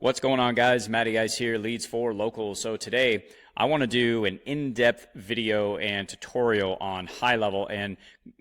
What's going on, guys? Matty Guys here, Leads for Local. So today I want to do an in-depth video and tutorial on HighLevel and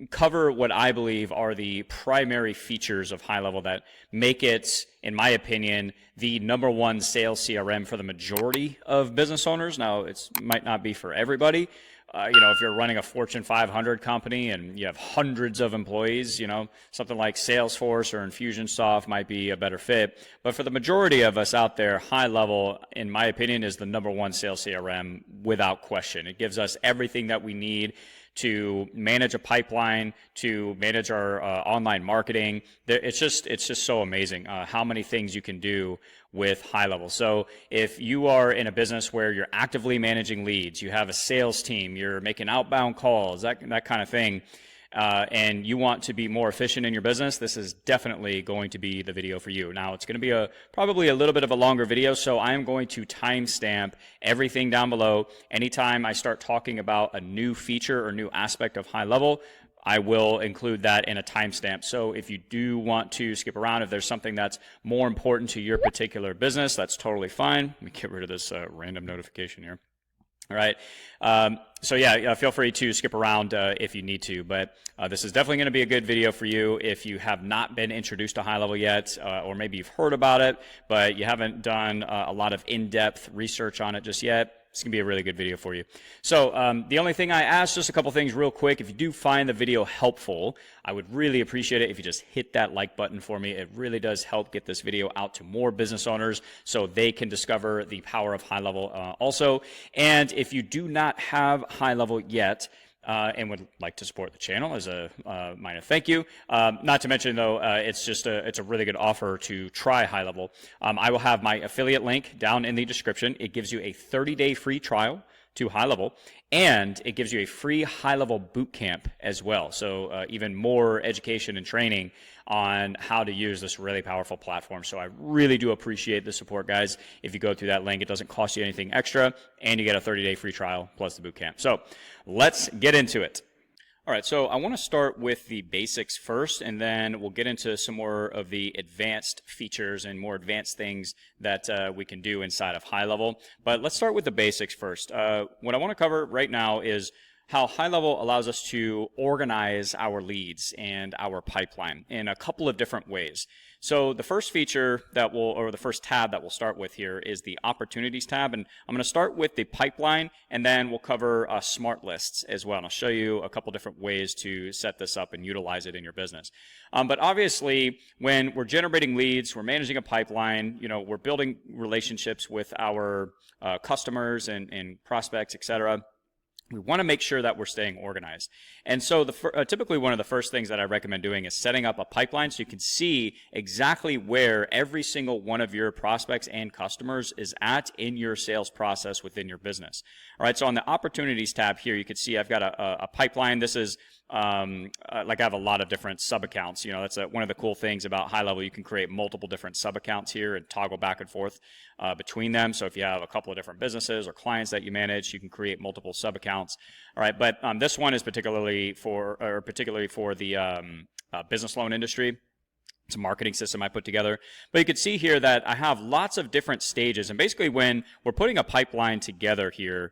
cover what I believe are the primary features of HighLevel that make it, in my opinion, the #1 sales CRM for the majority of business owners. Now, it might not be for everybody. If you're running a Fortune 500 company and you have hundreds of employees, something like Salesforce or Infusionsoft might be a better fit. But for the majority of us out there, HighLevel, in my opinion, is the #1 sales CRM without question. It gives us everything that we need to manage a pipeline, to manage our online marketing. It's just so amazing how many things you can do with HighLevel. So if you are in a business where you're actively managing leads, you have a sales team, you're making outbound calls, that kind of thing, and you want to be more efficient in your business, this is definitely going to be the video for you. Now, it's going to be probably a little bit of a longer video, so I am going to timestamp everything down below. Anytime I start talking about a new feature or new aspect of HighLevel, I will include that in a timestamp. So if you do want to skip around, if there's something that's more important to your particular business, that's totally fine. Let me get rid of this random notification here. All right. Feel free to skip around if you need to, but this is definitely going to be a good video for you if you have not been introduced to HighLevel yet, or maybe you've heard about it, but you haven't done a lot of in-depth research on it just yet. It's going to be a really good video for you. So the only thing I ask, just a couple things real quick. If you do find the video helpful, I would really appreciate it if you just hit that like button for me. It really does help get this video out to more business owners so they can discover the power of HighLevel also. And if you do not have HighLevel yet, and would like to support the channel as a minor thank you. Not to mention, though, it's a really good offer to try HighLevel. I will have my affiliate link down in the description. It gives you a 30-day free trial to HighLevel, and it gives you a free HighLevel bootcamp as well. So even more education and training on how to use this really powerful platform. So I really do appreciate the support, guys. If you go through that link, it doesn't cost you anything extra, and you get a 30-day free trial plus the bootcamp. So let's get into it. All right, so I want to start with the basics first, and then we'll get into some more of the advanced features and more advanced things that we can do inside of HighLevel. But let's start with the basics first. What I want to cover right now is how HighLevel allows us to organize our leads and our pipeline in a couple of different ways. So the first feature the first tab that we'll start with here is the Opportunities tab, and I'm going to start with the pipeline, and then we'll cover Smartlists as well. And I'll show you a couple different ways to set this up and utilize it in your business. But obviously, when we're generating leads, we're managing a pipeline, we're building relationships with our customers and prospects, etc. We want to make sure that we're staying organized. And so typically one of the first things that I recommend doing is setting up a pipeline so you can see exactly where every single one of your prospects and customers is at in your sales process within your business. All right, so on the Opportunities tab here, you can see I've got a pipeline. This is like I have a lot of different sub-accounts. That's one of the cool things about HighLevel. You can create multiple different sub-accounts here and toggle back and forth between them. So if you have a couple of different businesses or clients that you manage, you can create multiple sub-accounts. All right, but this one is particularly for the business loan industry. It's a marketing system I put together. But you can see here that I have lots of different stages. And basically when we're putting a pipeline together here,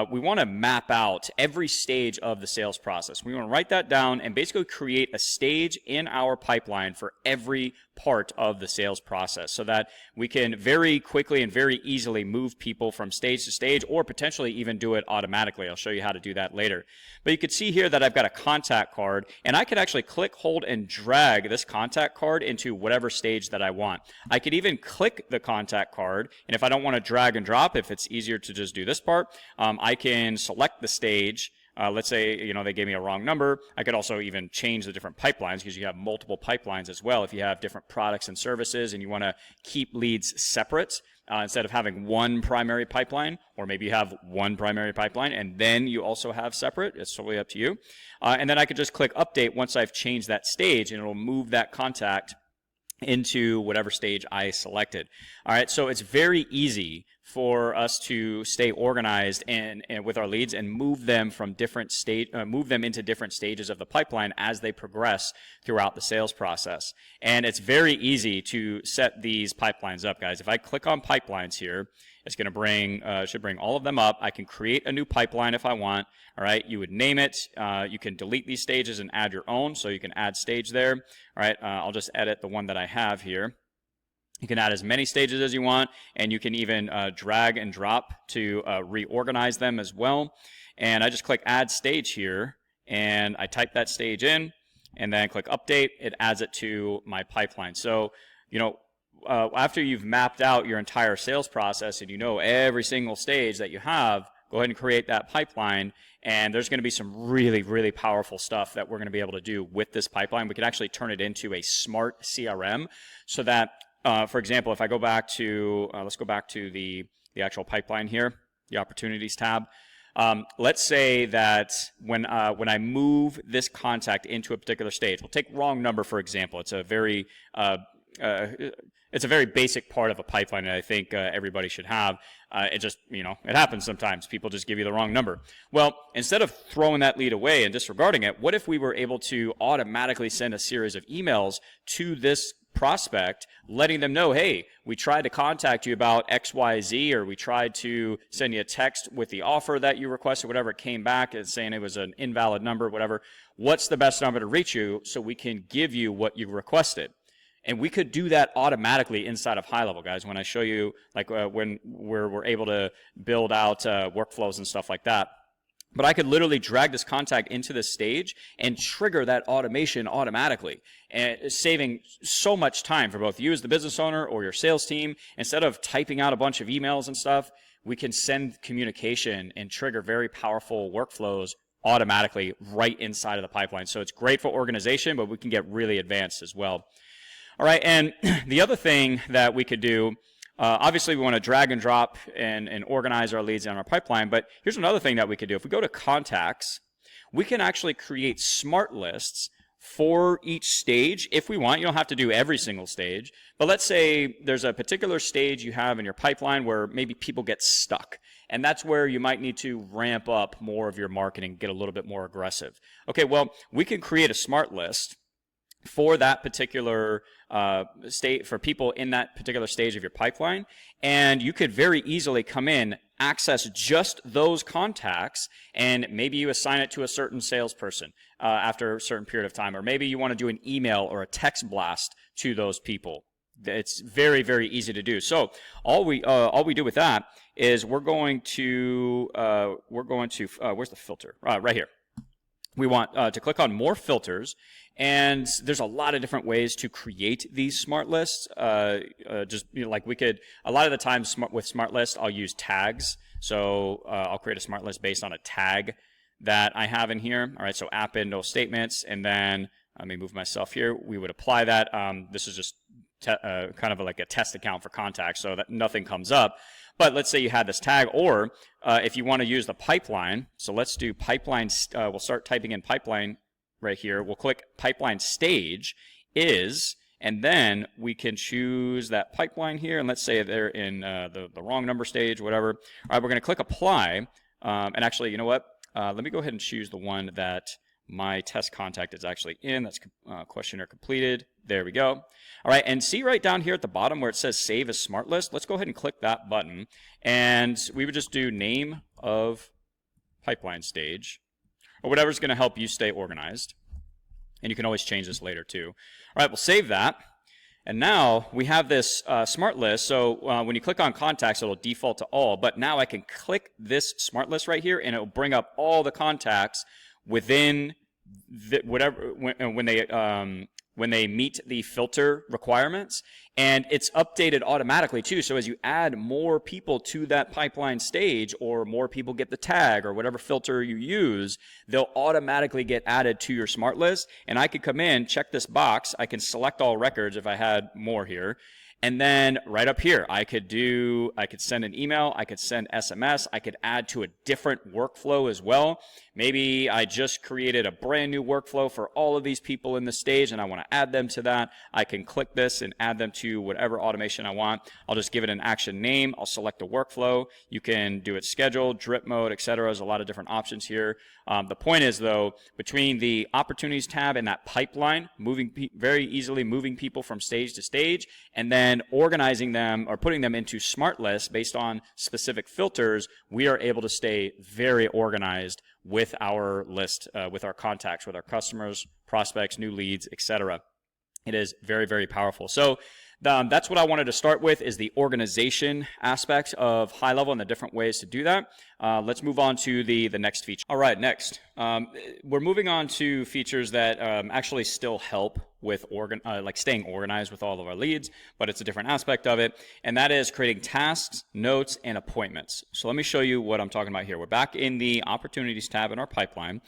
we want to map out every stage of the sales process. We want to write that down and basically create a stage in our pipeline for every part of the sales process so that we can very quickly and very easily move people from stage to stage, or potentially even do it automatically. I'll show you how to do that later. But you can see here that I've got a contact card, and I could actually click, hold, and drag this contact card into whatever stage that I want. I could even click the contact card, and if I don't want to drag and drop, if it's easier to just do this part, I can select the stage. Let's say, they gave me a wrong number. I could also even change the different pipelines, because you have multiple pipelines as well. If you have different products and services and you want to keep leads separate, instead of having one primary pipeline, or maybe you have one primary pipeline and then you also have separate, it's totally up to you. And then I could just click update once I've changed that stage, and it'll move that contact into whatever stage I selected. All right, so it's very easy for us to stay organized and with our leads and move them from move them into different stages of the pipeline as they progress throughout the sales process. And it's very easy to set these pipelines up, guys. If I click on pipelines here, it's going to should bring all of them up. I can create a new pipeline if I want. All right, you would name it. You can delete these stages and add your own, so you can add stage there. All right, I'll just edit the one that I have here. You can add as many stages as you want, and you can even drag and drop to reorganize them as well. And I just click add stage here, and I type that stage in, and then click update. It adds it to my pipeline. So, you know, after you've mapped out your entire sales process and you know every single stage that you have, go ahead and create that pipeline, and there's going to be some really, really powerful stuff that we're going to be able to do with this pipeline. We can actually turn it into a smart CRM so that, for example, if I go back to, let's go back to the actual pipeline here, the opportunities tab. Let's say that when I move this contact into a particular stage, we'll take wrong number, for example. It's a very basic part of a pipeline that I think everybody should have. It just, you know, it happens sometimes. People just give you the wrong number. Well, instead of throwing that lead away and disregarding it, what if we were able to automatically send a series of emails to this prospect, letting them know, hey, we tried to contact you about XYZ, or we tried to send you a text with the offer that you requested, whatever, it came back and saying it was an invalid number, whatever. What's the best number to reach you so we can give you what you requested? And we could do that automatically inside of HighLevel, guys, when I show you, like when we're able to build out workflows and stuff like that. But I could literally drag this contact into this stage and trigger that automation automatically, and saving so much time for both you as the business owner or your sales team. Instead of typing out a bunch of emails and stuff, we can send communication and trigger very powerful workflows automatically right inside of the pipeline. So it's great for organization, but we can get really advanced as well. All right, and the other thing that we could do, obviously we want to drag and drop and organize our leads in our pipeline, but here's another thing that we could do. If we go to contacts, we can actually create smart lists for each stage if we want. You don't have to do every single stage, but let's say there's a particular stage you have in your pipeline where maybe people get stuck, and that's where you might need to ramp up more of your marketing, get a little bit more aggressive. Okay, well, we can create a smart list for that particular state, for people in that particular stage of your pipeline, and you could very easily come in, access just those contacts, and maybe you assign it to a certain salesperson after a certain period of time, or maybe you want to do an email or a text blast to those people. It's very, very easy to do. So all we do with that is we're going to where's the filter? Right here. We want to click on more filters, and there's a lot of different ways to create these smart lists. Just, you know, like we could, a lot of the times with smart lists, I'll use tags. So I'll create a smart list based on a tag that I have in here. All right, so append, no statements, and then let me move myself here. We would apply that. This is just kind of like a test account for contacts, so that nothing comes up. But let's say you had this tag, or if you want to use the pipeline, so let's do pipeline, we'll start typing in pipeline right here. We'll click pipeline stage is, and then we can choose that pipeline here, and let's say they're in the wrong number stage, whatever. All right, we're going to click apply, and actually, you know what? Let me go ahead and choose the one that my test contact is actually in. That's questionnaire completed. There we go. All right, and see right down here at the bottom where it says save as smart list. Let's go ahead and click that button, and we would just do name of pipeline stage, or whatever's going to help you stay organized. And you can always change this later too. All right, we'll save that. And now we have this smart list. So when you click on contacts, it'll default to all. But now I can click this smart list right here, and it'll bring up all the contacts within whatever when they meet the filter requirements, and it's updated automatically too. So as you add more people to that pipeline stage, or more people get the tag, or whatever filter you use, they'll automatically get added to your smart list. And I could come in, check this box, I can select all records if I had more here. And then right up here, I could send an email, I could send SMS, I could add to a different workflow as well. Maybe I just created a brand new workflow for all of these people in the stage, and I want to add them to that, I can click this and add them to whatever automation I want. I'll just give it an action name. I'll select a workflow. You can do it scheduled, drip mode, etc. There's a lot of different options here. The point is, though, between the opportunities tab and that pipeline, very easily moving people from stage to stage, and then organizing them or putting them into Smartlists based on specific filters, we are able to stay very organized with our list, with our contacts, with our customers, prospects, new leads, etc. It is very, very powerful. So that's what I wanted to start with, is the organization aspect of HighLevel and the different ways to do that. Let's move on to the next feature. All right, next. We're moving on to features that actually still help with like staying organized with all of our leads, but it's a different aspect of it, and that is creating tasks, notes, and appointments. So let me show you what I'm talking about here. We're back in the Opportunities tab in our pipeline,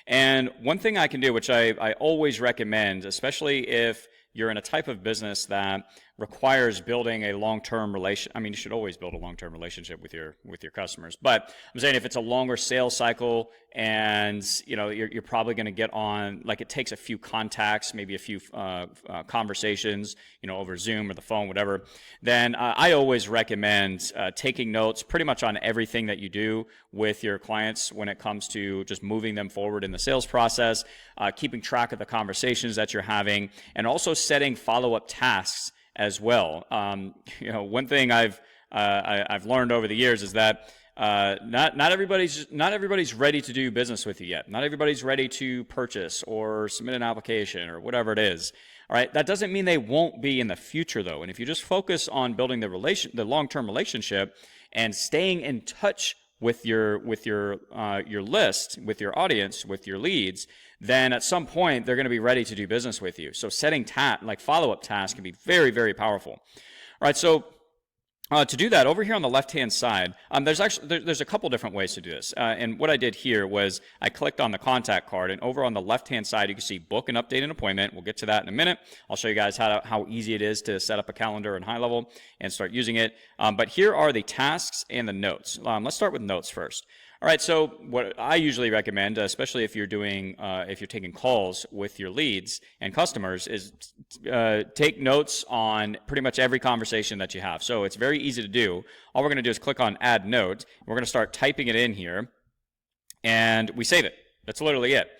and one thing I can do, which I always recommend, especially if you're in a type of business that requires building a long-term relation. I mean, you should always build a long-term relationship with your customers. But I'm saying if it's a longer sales cycle and you're probably going to get on, like, it takes a few contacts, maybe a few conversations, over Zoom or the phone, whatever. Then I always recommend taking notes pretty much on everything that you do with your clients when it comes to just moving them forward in the sales process, keeping track of the conversations that you're having, and also setting follow-up tasks as well. One thing I've learned over the years is that not everybody's ready to do business with you yet. Not everybody's ready to purchase or submit an application or whatever it is. All right, that doesn't mean they won't be in the future, though. And if you just focus on building the long-term relationship and staying in touch with your list, with your audience, with your leads, then at some point they're going to be ready to do business with you. So setting follow-up tasks can be very, very powerful. All right, so to do that, over here on the left-hand side, there's a couple different ways to do this. And what I did here was I clicked on the contact card, and over on the left-hand side, you can see book and update an appointment. We'll get to that in a minute. I'll show you guys how easy it is to set up a calendar in HighLevel and start using it. But here are the tasks and the notes. Let's start with notes first. All right, so what I usually recommend, especially if you're taking calls with your leads and customers, is take notes on pretty much every conversation that you have. So it's very easy to do. All we're going to do is click on Add Note. We're going to start typing it in here, and we save it. That's literally it.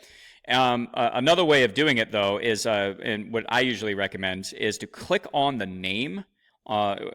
Another way of doing it, though, is, and what I usually recommend, is to click on the name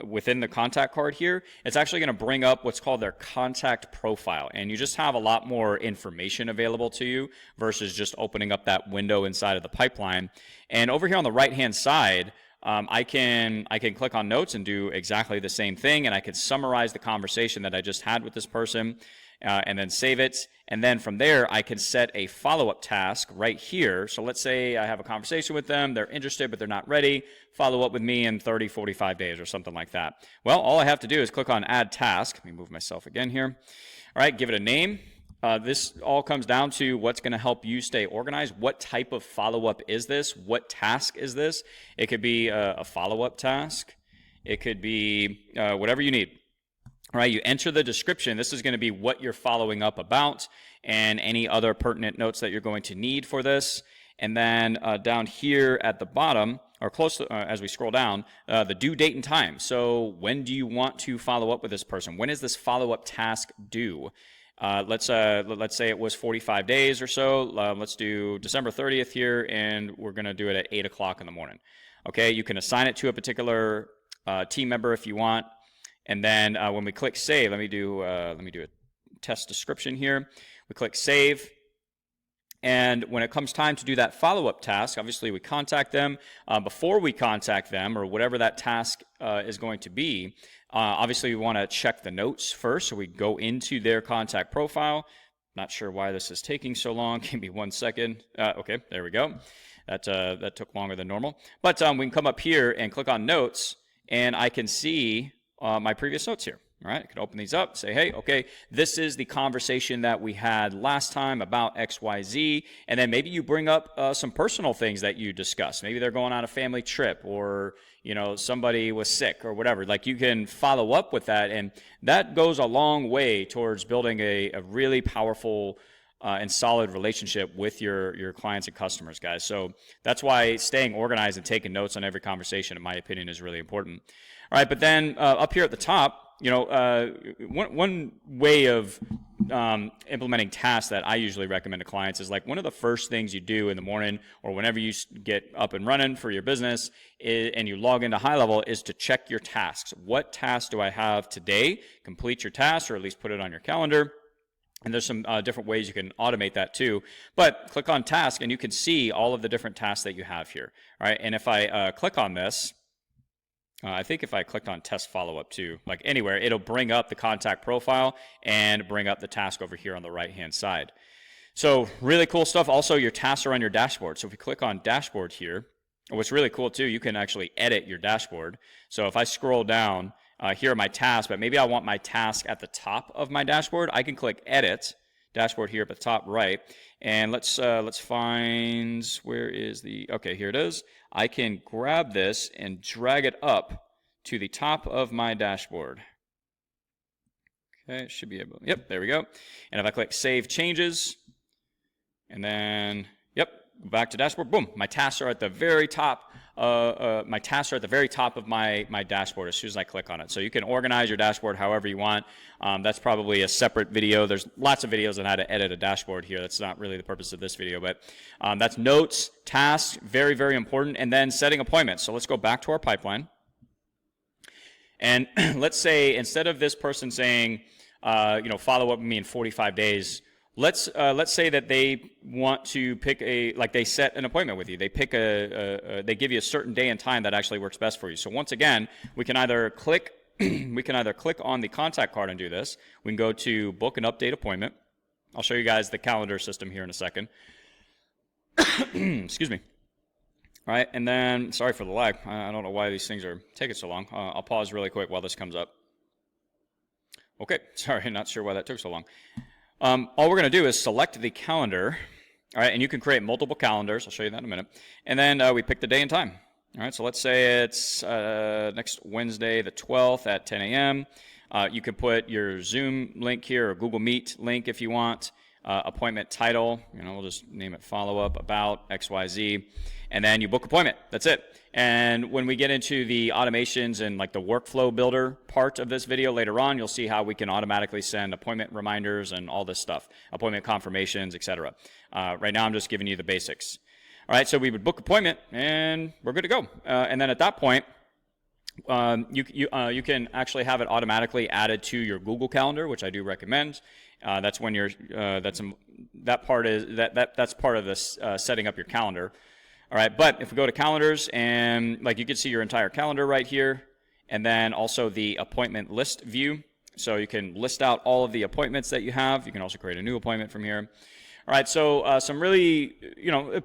within the contact card here. It's actually going to bring up what's called their contact profile, and you just have a lot more information available to you versus just opening up that window inside of the pipeline. And over here on the right-hand side, I can click on notes and do exactly the same thing, and I can summarize the conversation that I just had with this person, and then save it. And then from there, I can set a follow-up task right here. So let's say I have a conversation with them, they're interested, but they're not ready. Follow up with me in 30, 45 days or something like that. Well, all I have to do is click on Add Task. Let me move myself again here. All right, give it a name. This all comes down to what's going to help you stay organized. What type of follow-up is this? What task is this? It could be a follow-up task. It could be whatever you need. All right, you enter the description. This is going to be what you're following up about and any other pertinent notes that you're going to need for this. And then down here at the bottom, or close to, as we scroll down, the due date and time. So when do you want to follow up with this person? When is this follow-up task due? Let's say it was 45 days or so. Let's do December 30th here, and we're going to do it at 8 o'clock in the morning. Okay, you can assign it to a particular team member if you want. And then when we click save, let me do a test description here. We click save, and when it comes time to do that follow-up task, obviously we contact them. Before we contact them, or whatever that task is going to be, obviously we want to check the notes first. So we go into their contact profile. Not sure why this is taking so long. Give me 1 second. Okay, there we go. That took longer than normal. But we can come up here and click on notes, and I can see my previous notes here. All right, I can open these up, say, hey, okay, this is the conversation that we had last time about XYZ, and then maybe you bring up some personal things that you discussed. Maybe they're going on a family trip, or somebody was sick or whatever. Like, you can follow up with that, and that goes a long way towards building a really powerful and solid relationship with your clients and customers, guys. So that's why staying organized and taking notes on every conversation, in my opinion, is really important. All right, but then up here at the top, one way of implementing tasks that I usually recommend to clients is like one of the first things you do in the morning or whenever you get up and running for your business and you log into HighLevel is to check your tasks. What tasks do I have today? Complete your task, or at least put it on your calendar. And there's some different ways you can automate that too. But click on task and you can see all of the different tasks that you have here. All right, and if I click on this, I think if I clicked on test follow-up too, like anywhere, it'll bring up the contact profile and bring up the task over here on the right-hand side. So really cool stuff. Also, your tasks are on your dashboard. So if you click on dashboard here, what's really cool too, you can actually edit your dashboard. So if I scroll down, here are my tasks, but maybe I want my task at the top of my dashboard. I can click edit dashboard here at the top right, and let's find, where is the, okay, here it is. I can grab this and drag it up to the top of my dashboard. Okay, it should be able, yep, there we go. And if I click save changes, and then, yep, go back to dashboard, boom, my tasks are at the very top. My tasks are at the very top of my dashboard as soon as I click on it. So you can organize your dashboard however you want. That's probably a separate video. There's lots of videos on how to edit a dashboard here. That's not really the purpose of this video, but that's notes, tasks, very, very important, and then setting appointments. So let's go back to our pipeline. And let's say instead of this person saying, follow up with me in 45 days, let's say that they want to pick they set an appointment with you. They pick they give you a certain day and time that actually works best for you. So once again, we can either click on the contact card and do this. We can go to book an update appointment. I'll show you guys the calendar system here in a second. Excuse me. All right, and then, sorry for the lag. I don't know why these things are taking so long. I'll pause really quick while this comes up. Okay, sorry, not sure why that took so long. All we're going to do is select the calendar, all right, and you can create multiple calendars. I'll show you that in a minute. And then we pick the day and time. All right, so let's say it's next Wednesday, the 12th at 10 a.m. You could put your Zoom link here or Google Meet link if you want. Appointment title, we'll just name it follow-up about XYZ, and then you book appointment. That's it. And when we get into the automations and like the workflow builder part of this video later on, you'll see how we can automatically send appointment reminders and all this stuff, appointment confirmations, etc. Right now, I'm just giving you the basics. All right, so we would book appointment, and we're good to go. And then at that point, you can actually have it automatically added to your Google Calendar, which I do recommend. That's when you're that's part of this setting up your calendar. All right, but if we go to calendars, and like you can see your entire calendar right here, and then also the appointment list view. So you can list out all of the appointments that you have. You can also create a new appointment from here. All right, so some really,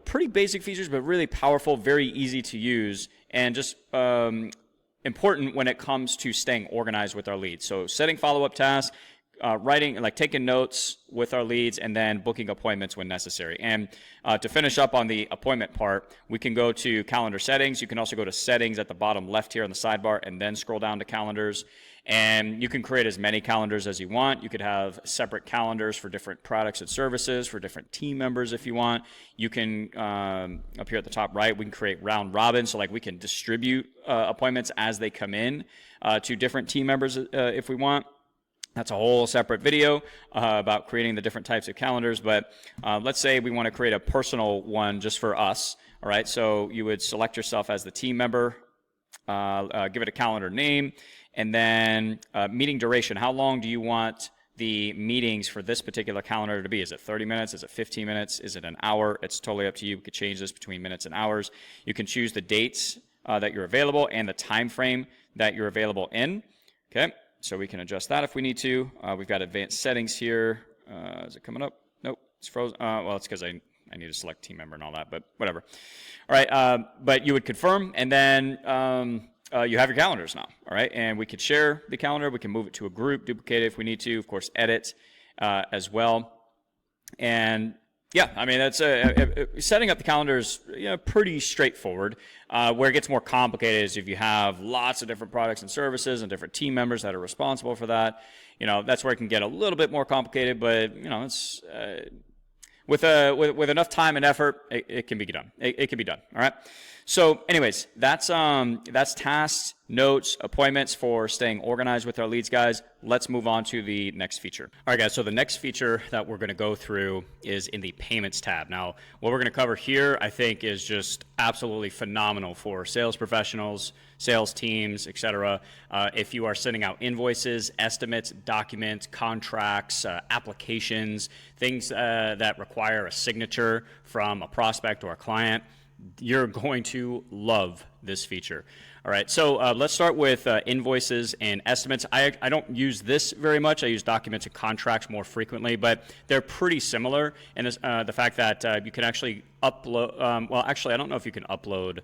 pretty basic features, but really powerful, very easy to use, and just important when it comes to staying organized with our leads. So setting follow-up tasks, writing, like taking notes with our leads, and then booking appointments when necessary. And to finish up on the appointment part, we can go to calendar settings. You can also go to settings at the bottom left here on the sidebar, and then scroll down to calendars. And you can create as many calendars as you want. You could have separate calendars for different products and services, for different team members if you want. You can, up here at the top right, we can create round robin. So like we can distribute appointments as they come in to different team members if we want. That's a whole separate video about creating the different types of calendars. But let's say we want to create a personal one just for us. All right, so you would select yourself as the team member, give it a calendar name, and then meeting duration. How long do you want the meetings for this particular calendar to be? Is it 30 minutes? Is it 15 minutes? Is it an hour? It's totally up to you. You could change this between minutes and hours. You can choose the dates that you're available and the time frame that you're available in. Okay, so we can adjust that if we need to. We've got advanced settings here. Is it coming up? Nope, it's frozen. Well, it's because I need to select team member and all that, but whatever. All right, but you would confirm, and then you have your calendars now, all right? And we could share the calendar. We can move it to a group, duplicate it if we need to, of course, edit as well. And yeah, I mean, that's setting up the calendar is pretty straightforward. Where it gets more complicated is if you have lots of different products and services and different team members that are responsible for that. That's where it can get a little bit more complicated, but it's with enough time and effort, it can be done. It can be done. All right. So anyways, that's tasks, notes, appointments for staying organized with our leads, guys. Let's move on to the next feature. All right, guys, so the next feature that we're going to go through is in the payments tab. Now, what we're going to cover here, I think, is just absolutely phenomenal for sales professionals, sales teams, etc. If you are sending out invoices, estimates, documents, contracts, applications, things that require a signature from a prospect or a client, you're going to love this feature. All right, so let's start with invoices and estimates. I don't use this very much. I use documents and contracts more frequently, but they're pretty similar in this, the fact that you can actually upload, well, actually, I don't know if you can upload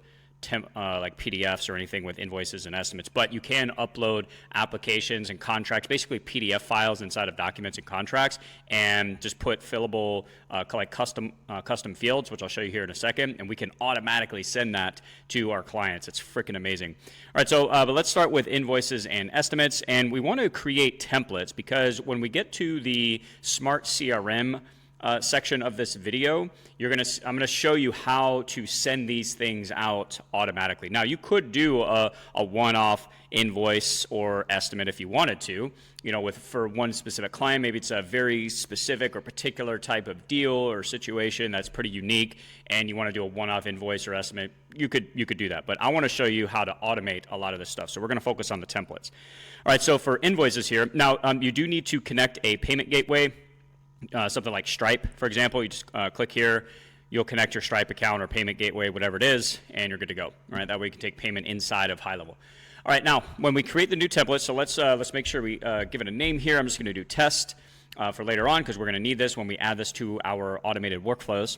like PDFs or anything with invoices and estimates, but you can upload applications and contracts, basically PDF files inside of documents and contracts, and just put fillable like custom fields, which I'll show you here in a second, and we can automatically send that to our clients. It's freaking amazing. All right, so but let's start with invoices and estimates, and we want to create templates because when we get to the Smart CRM section of this video, I'm going to show you how to send these things out automatically. Now, you could do a one-off invoice or estimate if you wanted to, for one specific client. Maybe it's a very specific or particular type of deal or situation that's pretty unique, and you want to do a one-off invoice or estimate. You could do that, but I want to show you how to automate a lot of this stuff. So we're going to focus on the templates. All right, so for invoices here, now you do need to connect a payment gateway. Something like Stripe, for example. You just click here, you'll connect your Stripe account or payment gateway, whatever it is, and you're good to go. All right, that way you can take payment inside of HighLevel. All right, now when we create the new template, so let's make sure we give it a name here. I'm just going to do test for later on because we're going to need this when we add this to our automated workflows.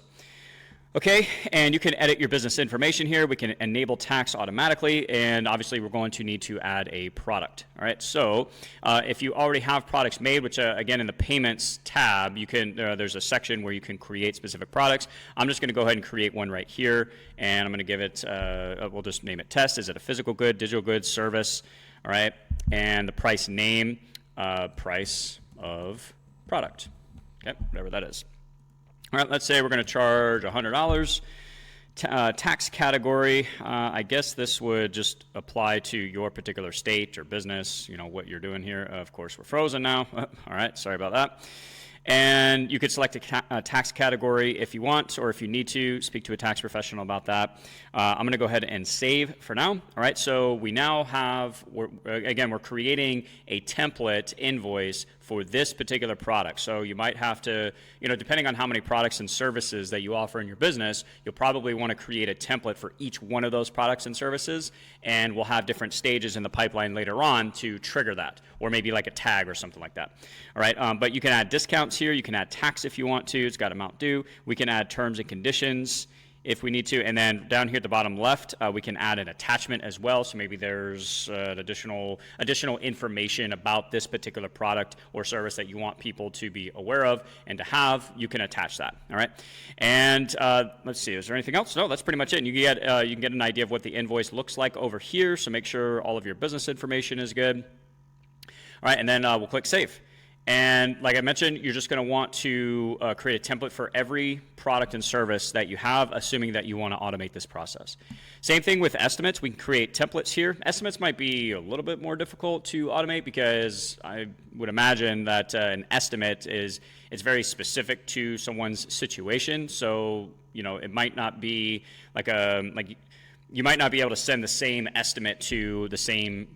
Okay, and you can edit your business information here. We can enable tax automatically, and obviously we're going to need to add a product. All right, so if you already have products made, which again in the payments tab, you can there's a section where you can create specific products. I'm just going to go ahead and create one right here, and I'm going to give it, we'll just name it test. Is it a physical good, digital good, service? All right, and the price name, price of product. Okay, whatever that is. All right, let's say we're going to charge $100. Tax category, I guess this would just apply to your particular state or business, what you're doing here. Of course, we're frozen now. All right, sorry about that. And you could select a tax category if you want, or if you need to, speak to a tax professional about that. I'm going to go ahead and save for now. All right, so we now have, we're creating a template invoice for this particular product. So you might have to, depending on how many products and services that you offer in your business, you'll probably want to create a template for each one of those products and services, and we'll have different stages in the pipeline later on to trigger that, or maybe like a tag or something like that. All right, but you can add discounts here, you can add tax if you want to, it's got amount due, we can add terms and conditions if we need to, and then down here at the bottom left, we can add an attachment as well, so maybe there's additional information about this particular product or service that you want people to be aware of and to have. You can attach that, all right? And let's see, is there anything else? No, that's pretty much it. And you can get an idea of what the invoice looks like over here, so make sure all of your business information is good. All right, and then we'll click Save. And like I mentioned, you're just going to want to create a template for every product and service that you have, assuming that you want to automate this process. Same thing with estimates. We can create templates here. Estimates might be a little bit more difficult to automate because I would imagine that an estimate it's very specific to someone's situation. So, it might not be you might not be able to send the same estimate to the same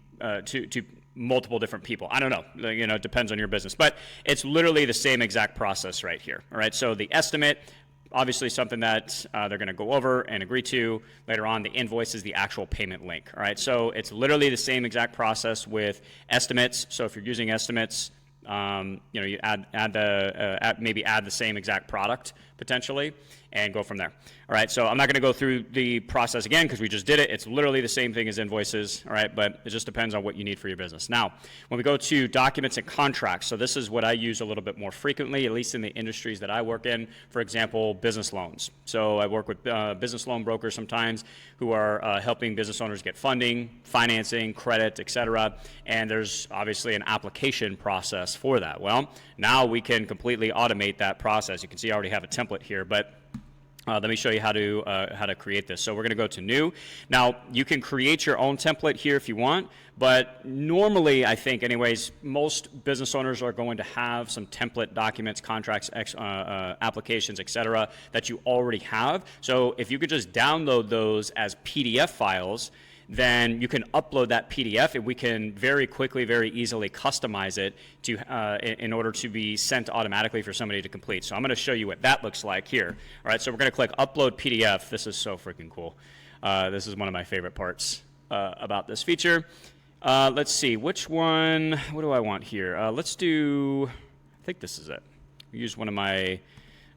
to multiple different people. I don't know, it depends on your business, but it's literally the same exact process right here. All right, so the estimate, obviously something that they're going to go over and agree to later on. The invoice is the actual payment link. All right, so it's literally the same exact process with estimates. So if you're using estimates, you maybe add the same exact product potentially and go from there. All right, so I'm not going to go through the process again because we just did it. It's literally the same thing as invoices, all right, but it just depends on what you need for your business. Now, when we go to documents and contracts, so this is what I use a little bit more frequently, at least in the industries that I work in. For example, business loans. So I work with business loan brokers sometimes who are helping business owners get funding, financing, credit, etc. And there's obviously an application process process for that? Well, now we can completely automate that process. You can see I already have a template here, but let me show you how to create this. So we're going to go to new. Now you can create your own template here if you want, but normally I think anyways, most business owners are going to have some template documents, contracts, applications, etc. that you already have. So if you could just download those as PDF files, then you can upload that PDF and we can very quickly, very easily customize it to in order to be sent automatically for somebody to complete. So I'm going to show you what that looks like here. All right, so we're going to click Upload PDF. This is so freaking cool. This is one of my favorite parts about this feature. Let's see, which one, what do I want here? Let's do, I think this is it. Use one of my,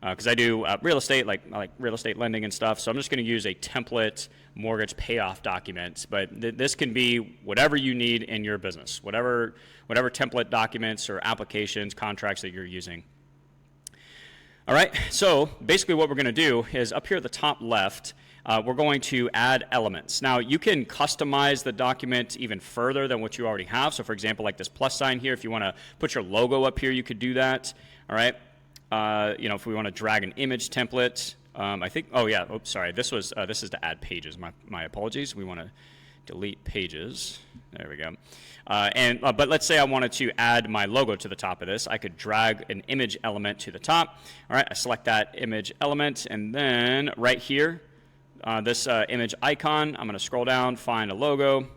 because I do real estate, like real estate lending and stuff, so I'm just going to use a template mortgage payoff document, but this can be whatever you need in your business, whatever template documents or applications, contracts that you're using. All right, so basically what we're going to do is up here at the top left, we're going to add elements. Now you can customize the document even further than what you already have. So for example, like this plus sign here, if you want to put your logo up here, you could do that. All right. You know, if we want to drag an image template, I think, oh yeah, oops, sorry, this is to add pages, my apologies. We want to delete pages, there we go. But let's say I wanted to add my logo to the top of this. I could drag an image element to the top. All right, I select that image element, and then right here, this image icon, I'm going to scroll down, find a logo.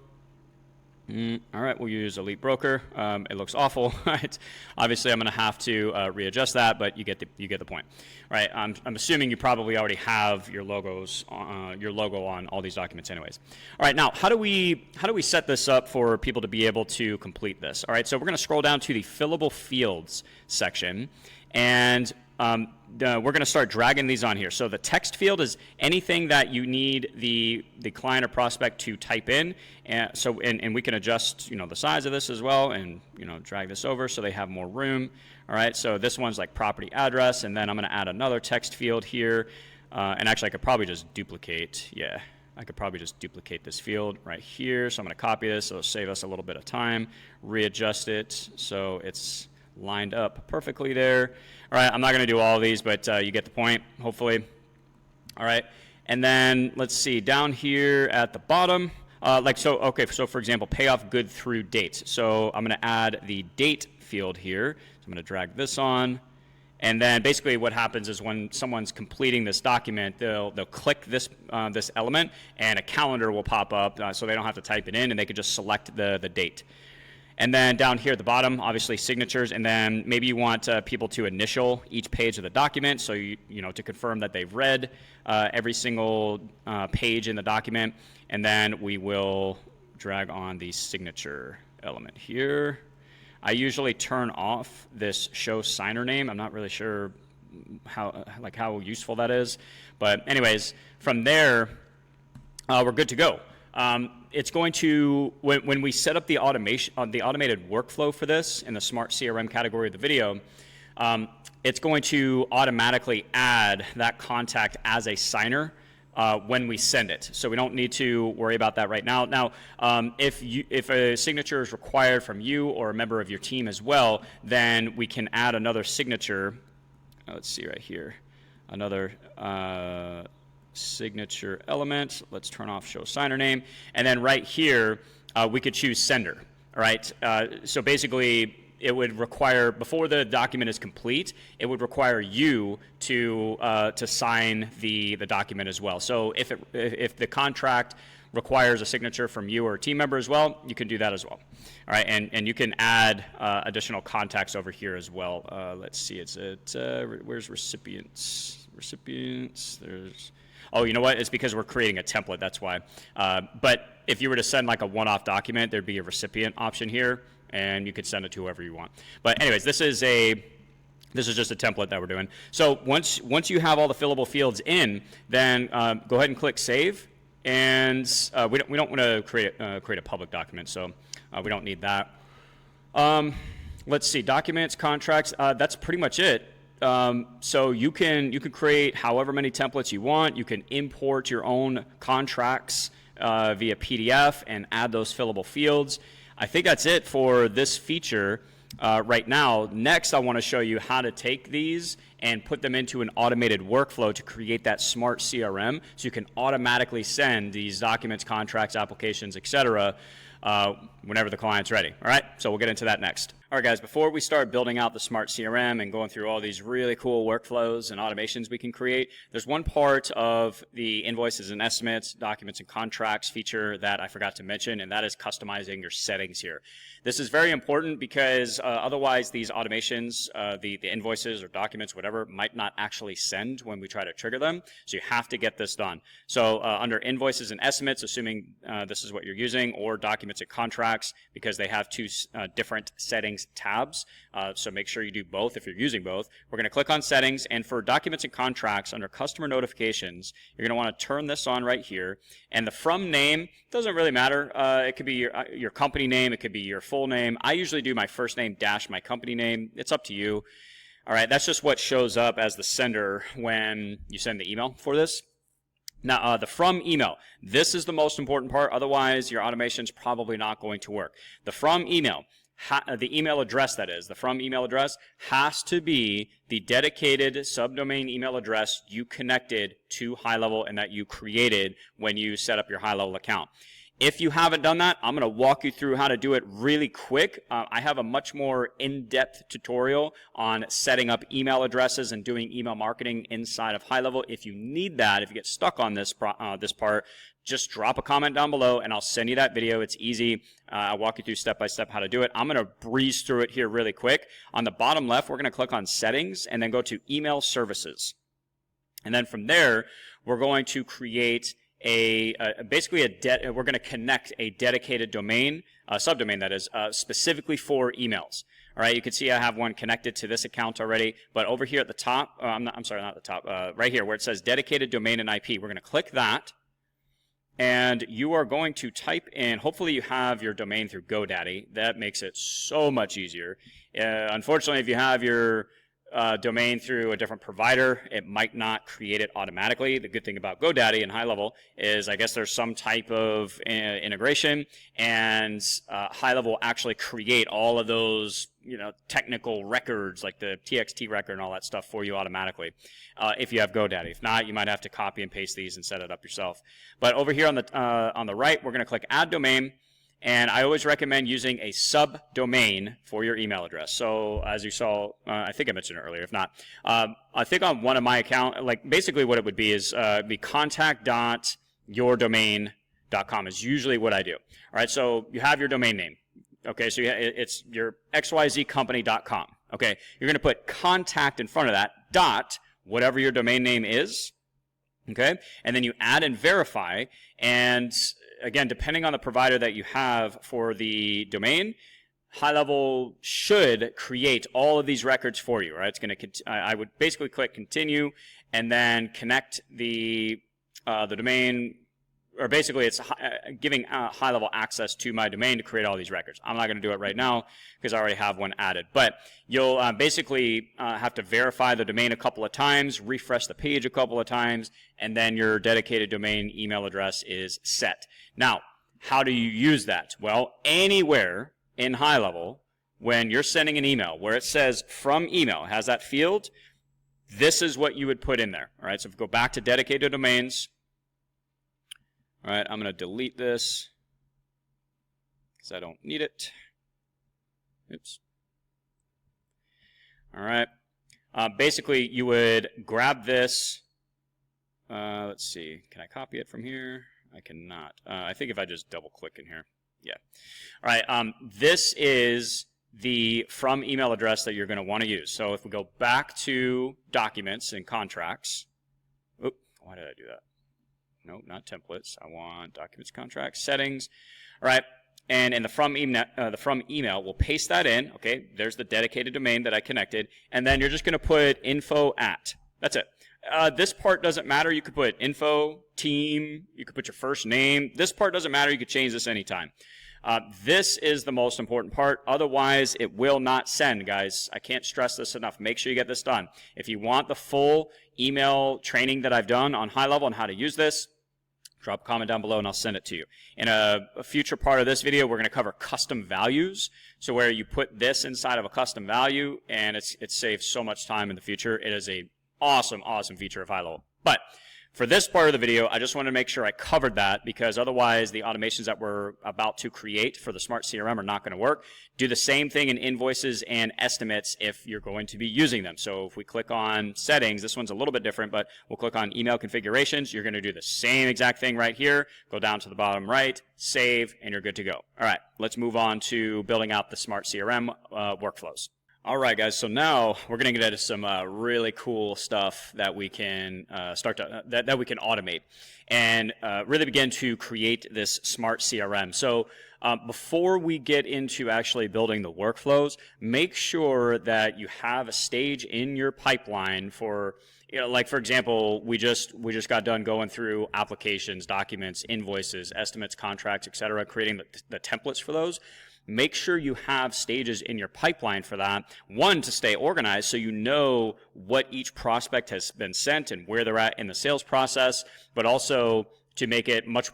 All right, we'll use Elite Broker. It looks awful, right? Obviously, I'm going to have to readjust that, but you get the point, right? I'm assuming you probably already have your logo on all these documents, anyways. All right, now how do we set this up for people to be able to complete this? All right, so we're going to scroll down to the fillable fields section, and we're going to start dragging these on here. So the text field is anything that you need the client or prospect to type in, and we can adjust the size of this as well, and drag this over so they have more room. All right, so this one's like property address, and then I'm going to add another text field here, and actually I could probably just duplicate. Yeah, I could probably just duplicate this field right here. So I'm going to copy this. So it'll save us a little bit of time. Readjust it so it's lined up perfectly there. All right, I'm not going to do all of these, but you get the point, hopefully. All right, and then let's see, down here at the bottom, so for example, payoff good through date. So I'm going to add the date field here. So I'm going to drag this on, and then basically what happens is when someone's completing this document, they'll click this element, and a calendar will pop up, so they don't have to type it in, and they could just select the date. And then down here at the bottom, obviously signatures, and then maybe you want people to initial each page of the document, so to confirm that they've read every single page in the document, and then we will drag on the signature element here. I usually turn off this show signer name. I'm not really sure how useful that is, but anyways, from there we're good to go. It's going to, when we set up the automated workflow for this in the Smart CRM category of the video, it's going to automatically add that contact as a signer when we send it. So we don't need to worry about that right now. Now, if a signature is required from you or a member of your team as well, then we can add another signature. Let's see right here, another signature element. Let's turn off show signer name, and then right here we could choose sender. All right, so basically it would require, before the document is complete, it would require you to sign the document as well. So if the contract requires a signature from you or a team member as well, you can do that as well. All right, and you can add additional contacts over here as well. Let's see, where's recipients? There's, oh, you know what? It's because we're creating a template, that's why. But if you were to send like a one-off document, there'd be a recipient option here, and you could send it to whoever you want. But anyways, this is just a template that we're doing. So once you have all the fillable fields in, then go ahead and click Save. And we don't want to create a public document, so we don't need that. Let's see, documents, contracts. That's pretty much it. So you can create however many templates you want. You can import your own contracts via PDF and add those fillable fields. I think that's it for this feature. right now. Next, I want to show you how to take these and put them into an automated workflow to create that smart CRM so you can automatically send these documents, contracts, applications, etc. Whenever the client's ready. All right, so we'll get into that next. All right, guys, before we start building out the Smart CRM and going through all these really cool workflows and automations we can create, there's one part of the invoices and estimates, documents and contracts feature that I forgot to mention, and that is customizing your settings here. This is very important because otherwise these automations, the invoices or documents, whatever, might not actually send when we try to trigger them. So you have to get this done. So under invoices and estimates, assuming this is what you're using, or documents and contracts, because they have two different settings tabs. So make sure you do both if you're using both. We're going to click on settings, and for documents and contracts under customer notifications, you're going to want to turn this on right here. And the from name doesn't really matter. It could be your company name. It could be your full name. I usually do my first name dash my company name. It's up to you. All right, that's just what shows up as the sender when you send the email for this. Now, the from email, this is the most important part. Otherwise, your automation's probably not going to work. The from email, the email address that is, the from email address has to be the dedicated subdomain email address you connected to HighLevel and that you created when you set up your HighLevel account. If you haven't done that, I'm going to walk you through how to do it really quick. I have a much more in-depth tutorial on setting up email addresses and doing email marketing inside of HighLevel. If you need that, if you get stuck on this part, just drop a comment down below and I'll send you that video. It's easy. I'll walk you through step by step how to do it. I'm going to breeze through it here really quick. On the bottom left, we're going to click on settings and then go to email services. And then from there, we're going to create we're going to connect a dedicated domain, subdomain that is, specifically for emails. All right, you can see I have one connected to this account already, but over here at the top, right here where it says dedicated domain and IP, we're going to click that, and you are going to type in, hopefully you have your domain through GoDaddy. That makes it so much easier. Unfortunately, if you have your domain through a different provider, it might not create it automatically. The good thing about GoDaddy and HighLevel is I guess there's some type of integration, and HighLevel will actually create all of those technical records like the TXT record and all that stuff for you automatically if you have GoDaddy. If not, you might have to copy and paste these and set it up yourself. But over here on the right, we're going to click Add Domain. And I always recommend using a subdomain for your email address. So as you saw, I think I mentioned it earlier. If not, I think on one of my account, like basically what it would be is be contact.yourdomain.com is usually what I do. All right, so you have your domain name. Okay, so it's your xyzcompany.com. Okay, you're going to put contact in front of that, dot, whatever your domain name is. Okay, and then you add and verify, and again, depending on the provider that you have for the domain, HighLevel should create all of these records for you, right? It's going to. I would basically click continue and then connect the domain, or basically it's giving HighLevel access to my domain to create all these records. I'm not going to do it right now because I already have one added, but you'll basically have to verify the domain a couple of times, refresh the page a couple of times, and then your dedicated domain email address is set. Now, how do you use that? Well, anywhere in HighLevel, when you're sending an email where it says from email, it has that field, this is what you would put in there. All right, so if we go back to dedicated domains, all right, I'm going to delete this because I don't need it. Oops. All right. Basically, you would grab this. Let's see. Can I copy it from here? I cannot. I think if I just double click in here. Yeah. All right. This is the from email address that you're going to want to use. So if we go back to documents and contracts. Oop, why did I do that? No, not templates. I want documents, contracts, settings. All right. And in the from email, we'll paste that in. Okay, there's the dedicated domain that I connected. And then you're just going to put info at. That's it. This part doesn't matter. You could put info, team. You could put your first name. This part doesn't matter. You could change this anytime. This is the most important part. Otherwise, it will not send, guys. I can't stress this enough. Make sure you get this done. If you want the full email training that I've done on HighLevel on how to use this, Drop a comment down below and I'll send it to you. In a future part of this video, we're going to cover custom values. So where you put this inside of a custom value, and it saves so much time in the future. It is a awesome feature of HighLevel. But for this part of the video, I just wanted to make sure I covered that, because otherwise the automations that we're about to create for the Smart CRM are not going to work. Do the same thing in invoices and estimates if you're going to be using them. So if we click on settings, this one's a little bit different, but we'll click on email configurations. You're going to do the same exact thing right here. Go down to the bottom right, save, and you're good to go. All right, let's move on to building out the Smart CRM workflows. All right, guys, so now we're going to get into some really cool stuff that we can that we can automate and really begin to create this Smart CRM. So before we get into actually building the workflows, make sure that you have a stage in your pipeline for, like for example, we just got done going through applications, documents, invoices, estimates, contracts, etc., creating the templates for those. Make sure you have stages in your pipeline for that. One, to stay organized so you know what each prospect has been sent and where they're at in the sales process, but also to make it much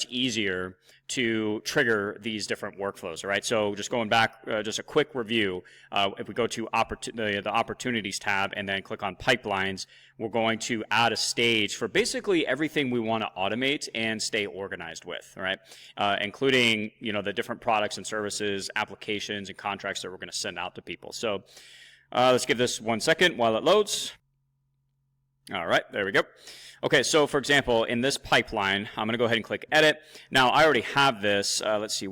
easier to trigger these different workflows. All right, so just going back, just a quick review. If we go to the Opportunities tab and then click on Pipelines, we're going to add a stage for basically everything we want to automate and stay organized with. All right, including the different products and services, applications, and contracts that we're going to send out to people. So let's give this 1 second while it loads. All right, there we go. Okay, so for example, in this pipeline, I'm going to go ahead and click Edit. Now, I already have this. Let's see,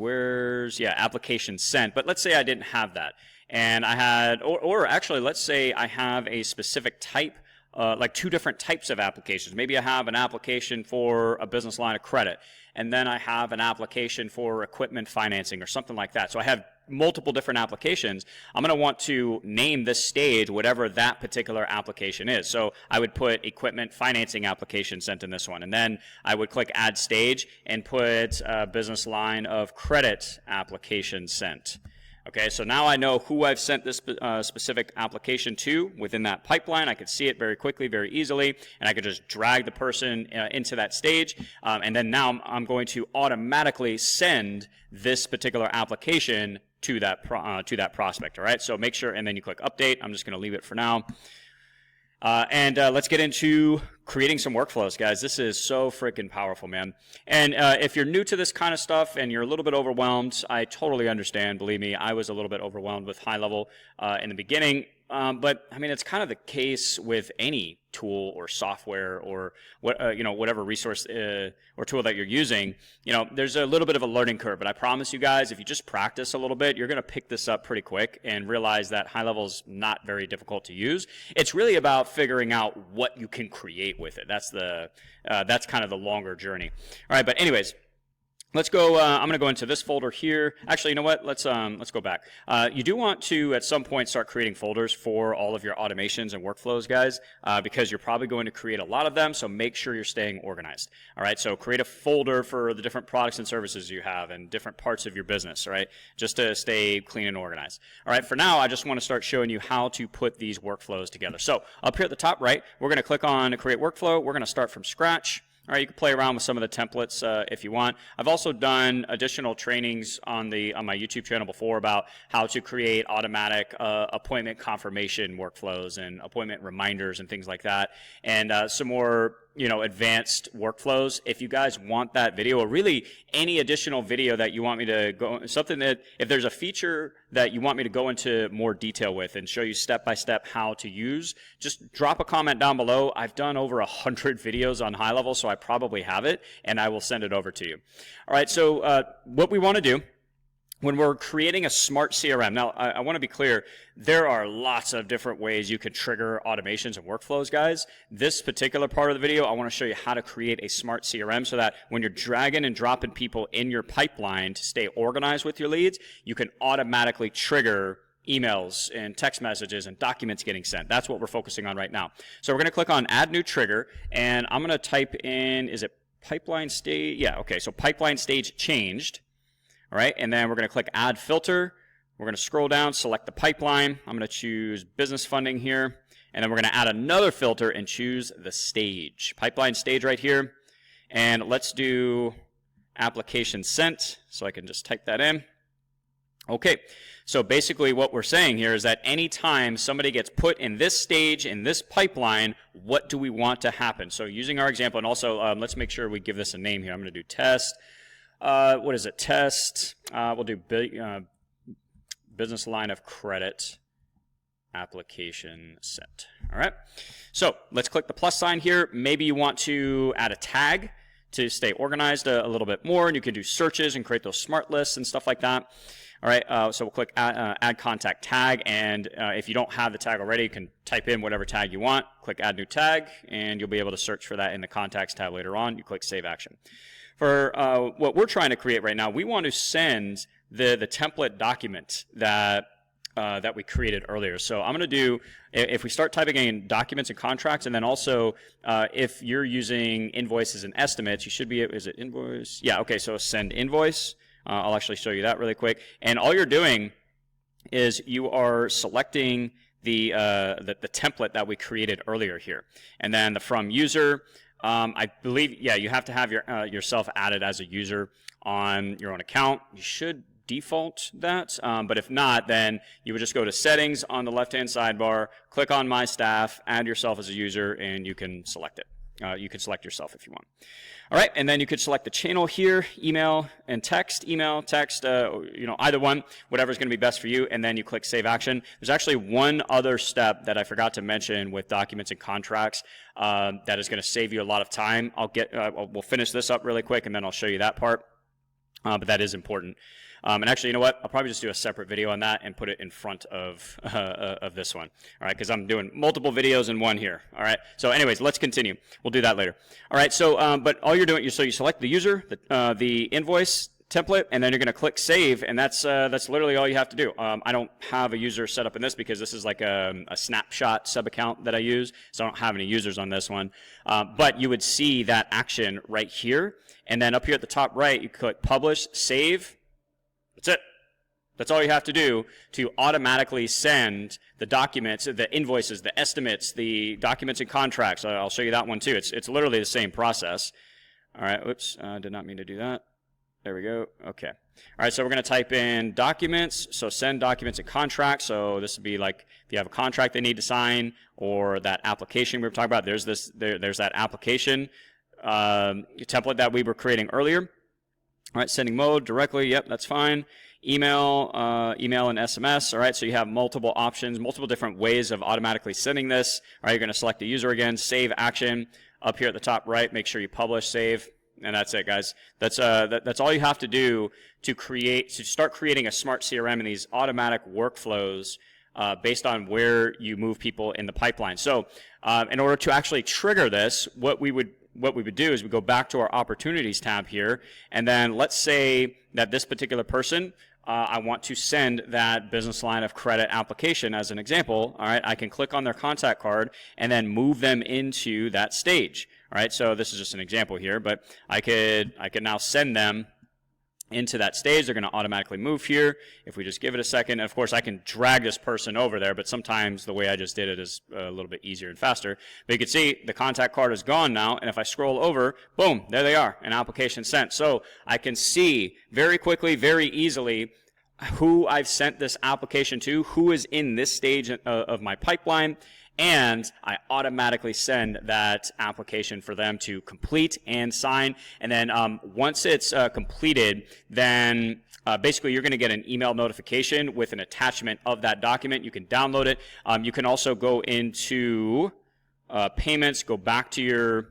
application sent. But let's say I didn't have that. And I had, or actually, let's say I have a specific type, like 2 different types of applications. Maybe I have an application for a business line of credit, and then I have an application for equipment financing or something like that. So I have multiple different applications. I'm going to want to name this stage whatever that particular application is. So I would put equipment financing application sent in this one, and then I would click Add Stage and put business line of credit application sent. Okay, so now I know who I've sent this specific application to within that pipeline. I could see it very quickly, very easily, and I could just drag the person into that stage, and then now I'm going to automatically send this particular application to that prospect. All right, so make sure, and then you click Update. I'm just going to leave it for now. Let's get into creating some workflows, guys. This is so freaking powerful, man. And if you're new to this kind of stuff and you're a little bit overwhelmed, I totally understand. Believe me, I was a little bit overwhelmed with HighLevel in the beginning. But I mean, it's kind of the case with any tool or software or whatever resource or tool that you're using. There's a little bit of a learning curve, but I promise you guys, if you just practice a little bit, you're going to pick this up pretty quick and realize that HighLevel is not very difficult to use. It's really about figuring out what you can create with it. That's kind of the longer journey. All right, but anyways. Let's go, I'm going to go into this folder here. Actually, you know what? Let's go back. You do want to, at some point, start creating folders for all of your automations and workflows, guys, because you're probably going to create a lot of them, so make sure you're staying organized. All right, so create a folder for the different products and services you have and different parts of your business, all right, just to stay clean and organized. All right, for now, I just want to start showing you how to put these workflows together. So up here at the top right, we're going to click on Create Workflow. We're going to start from scratch. All right, you can play around with some of the templates if you want. I've also done additional trainings on my YouTube channel before about how to create automatic appointment confirmation workflows and appointment reminders and things like that, and some more advanced workflows. If you guys want that video, or really any additional video that you want me to go, if there's a feature that you want me to go into more detail with and show you step by step how to use, just drop a comment down below. I've done over 100 videos on HighLevel, so I probably have it, and I will send it over to you. All right, so what we want to do when we're creating a smart CRM, now I want to be clear, there are lots of different ways you can trigger automations and workflows, guys. This particular part of the video, I want to show you how to create a smart CRM so that when you're dragging and dropping people in your pipeline to stay organized with your leads, you can automatically trigger emails and text messages and documents getting sent. That's what we're focusing on right now. So we're going to click on Add New Trigger, and I'm going to type in, is it pipeline stage? Yeah, okay, so pipeline stage changed. All right, and then we're going to click Add Filter. We're going to scroll down, select the pipeline. I'm going to choose Business Funding here, and then we're going to add another filter and choose the stage. Pipeline stage right here. And let's do application sent, so I can just type that in. Okay, so basically what we're saying here is that anytime somebody gets put in this stage, in this pipeline, what do we want to happen? So using our example, and also let's make sure we give this a name here. I'm going to do test. What is it? Test. We'll do business line of credit application sent. All right, so let's click the plus sign here. Maybe you want to add a tag to stay organized a little bit more, and you can do searches and create those smart lists and stuff like that. All right, so we'll click add contact tag, and if you don't have the tag already, you can type in whatever tag you want, click add new tag, and you'll be able to search for that in the contacts tab later on. You click save action. For what we're trying to create right now, we want to send the template document that we created earlier. So I'm going to do, if we start typing in documents and contracts, and then also if you're using invoices and estimates, you should be, is it invoice? Yeah, okay, so send invoice. I'll actually show you that really quick. And all you're doing is you are selecting the template that we created earlier here. And then the from user, I believe, yeah, you have to have yourself added as a user on your own account. You should default that, but if not, then you would just go to settings on the left-hand sidebar, click on my staff, add yourself as a user, and you can select it. You can select yourself if you want. All right, and then you could select the channel here, email and text, either one, whatever's going to be best for you, and then you click save action. There's actually one other step that I forgot to mention with documents and contracts that is going to save you a lot of time. We'll finish this up really quick, and then I'll show you that part, but that is important. And actually, you know what? I'll probably just do a separate video on that and put it in front of this one. All right, because I'm doing multiple videos in one here. All right. So, anyways, let's continue. We'll do that later. All right. So, but all you're doing, so you select the user, the invoice template, and then you're going to click save, and that's literally all you have to do. I don't have a user set up in this because this is like a snapshot sub account that I use, so I don't have any users on this one. But you would see that action right here, and then up here at the top right, you click publish, save. That's it. That's all you have to do to automatically send the documents, the invoices, the estimates, the documents and contracts. I'll show you that one too. It's literally the same process. All right. Oops. Did not mean to do that. There we go. Okay. All right. So we're going to type in documents. So send documents and contracts. So this would be like if you have a contract they need to sign or that application we were talking about. There's that application template that we were creating earlier. All right, sending mode directly, yep, that's fine. Email and SMS, all right, so you have multiple options, multiple different ways of automatically sending this. All right, you're going to select the user again, save action. Up here at the top right, make sure you publish, save, and that's it, guys. That's all you have to do to start creating a smart CRM and these automatic workflows based on where you move people in the pipeline. So in order to actually trigger this, what we would do is we go back to our opportunities tab here, and then let's say that this particular person, I want to send that business line of credit application as an example. All right, I can click on their contact card and then move them into that stage. All right, so this is just an example here, but I could now send them into that stage. They're going to automatically move here. If we just give it a second, and of course I can drag this person over there, but sometimes the way I just did it is a little bit easier and faster. But you can see the contact card is gone now, and if I scroll over, boom, there they are, an application sent. So I can see very quickly, very easily who I've sent this application to, who is in this stage of my pipeline, and I automatically send that application for them to complete and sign. And then once it's completed, then basically you're going to get an email notification with an attachment of that document. You can download it. You can also go into payments, go back to your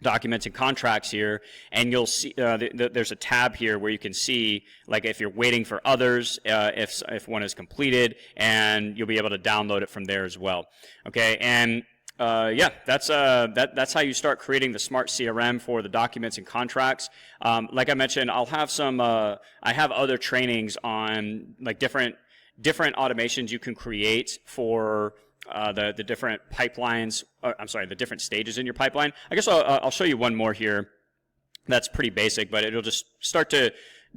documents and contracts here, and you'll see there's a tab here where you can see, like, if you're waiting for others, if one is completed, and you'll be able to download it from there as well. Okay, and yeah, that's how you start creating the smart CRM for the documents and contracts. Like I mentioned, I'll have some I have other trainings on like different automations you can create for the different pipelines, the different stages in your pipeline. I guess I'll show you one more here that's pretty basic, but it'll just start to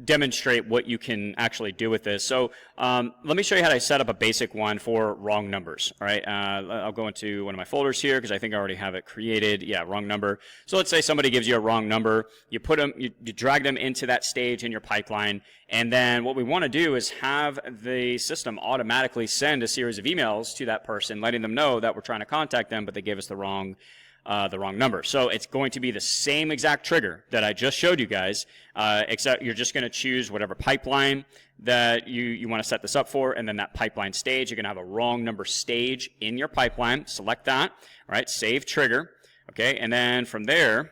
demonstrate what you can actually do with this. So let me show you how to set up a basic one for wrong numbers. All right, I'll go into one of my folders here because I think I already have it created. Yeah, wrong number. So let's say somebody gives you a wrong number. You put them, you drag them into that stage in your pipeline, and then what we want to do is have the system automatically send a series of emails to that person, letting them know that we're trying to contact them, but they gave us the wrong number. So it's going to be the same exact trigger that I just showed you guys, except you're just going to choose whatever pipeline that you want to set this up for, and then that pipeline stage, you're going to have a wrong number stage in your pipeline. Select that, all right, save trigger, okay, and then from there,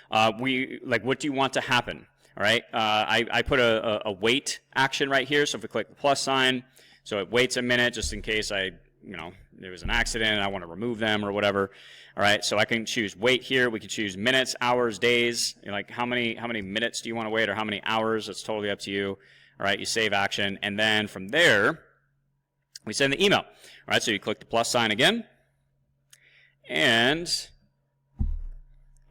what do you want to happen? All right, I put a wait action right here, so if we click the plus sign, so it waits a minute just in case there was an accident and I want to remove them or whatever. All right, so I can choose wait here. We can choose minutes, hours, days. Like how many minutes do you want to wait or how many hours? It's totally up to you. All right, you save action, and then from there, we send the email. All right, so you click the plus sign again, and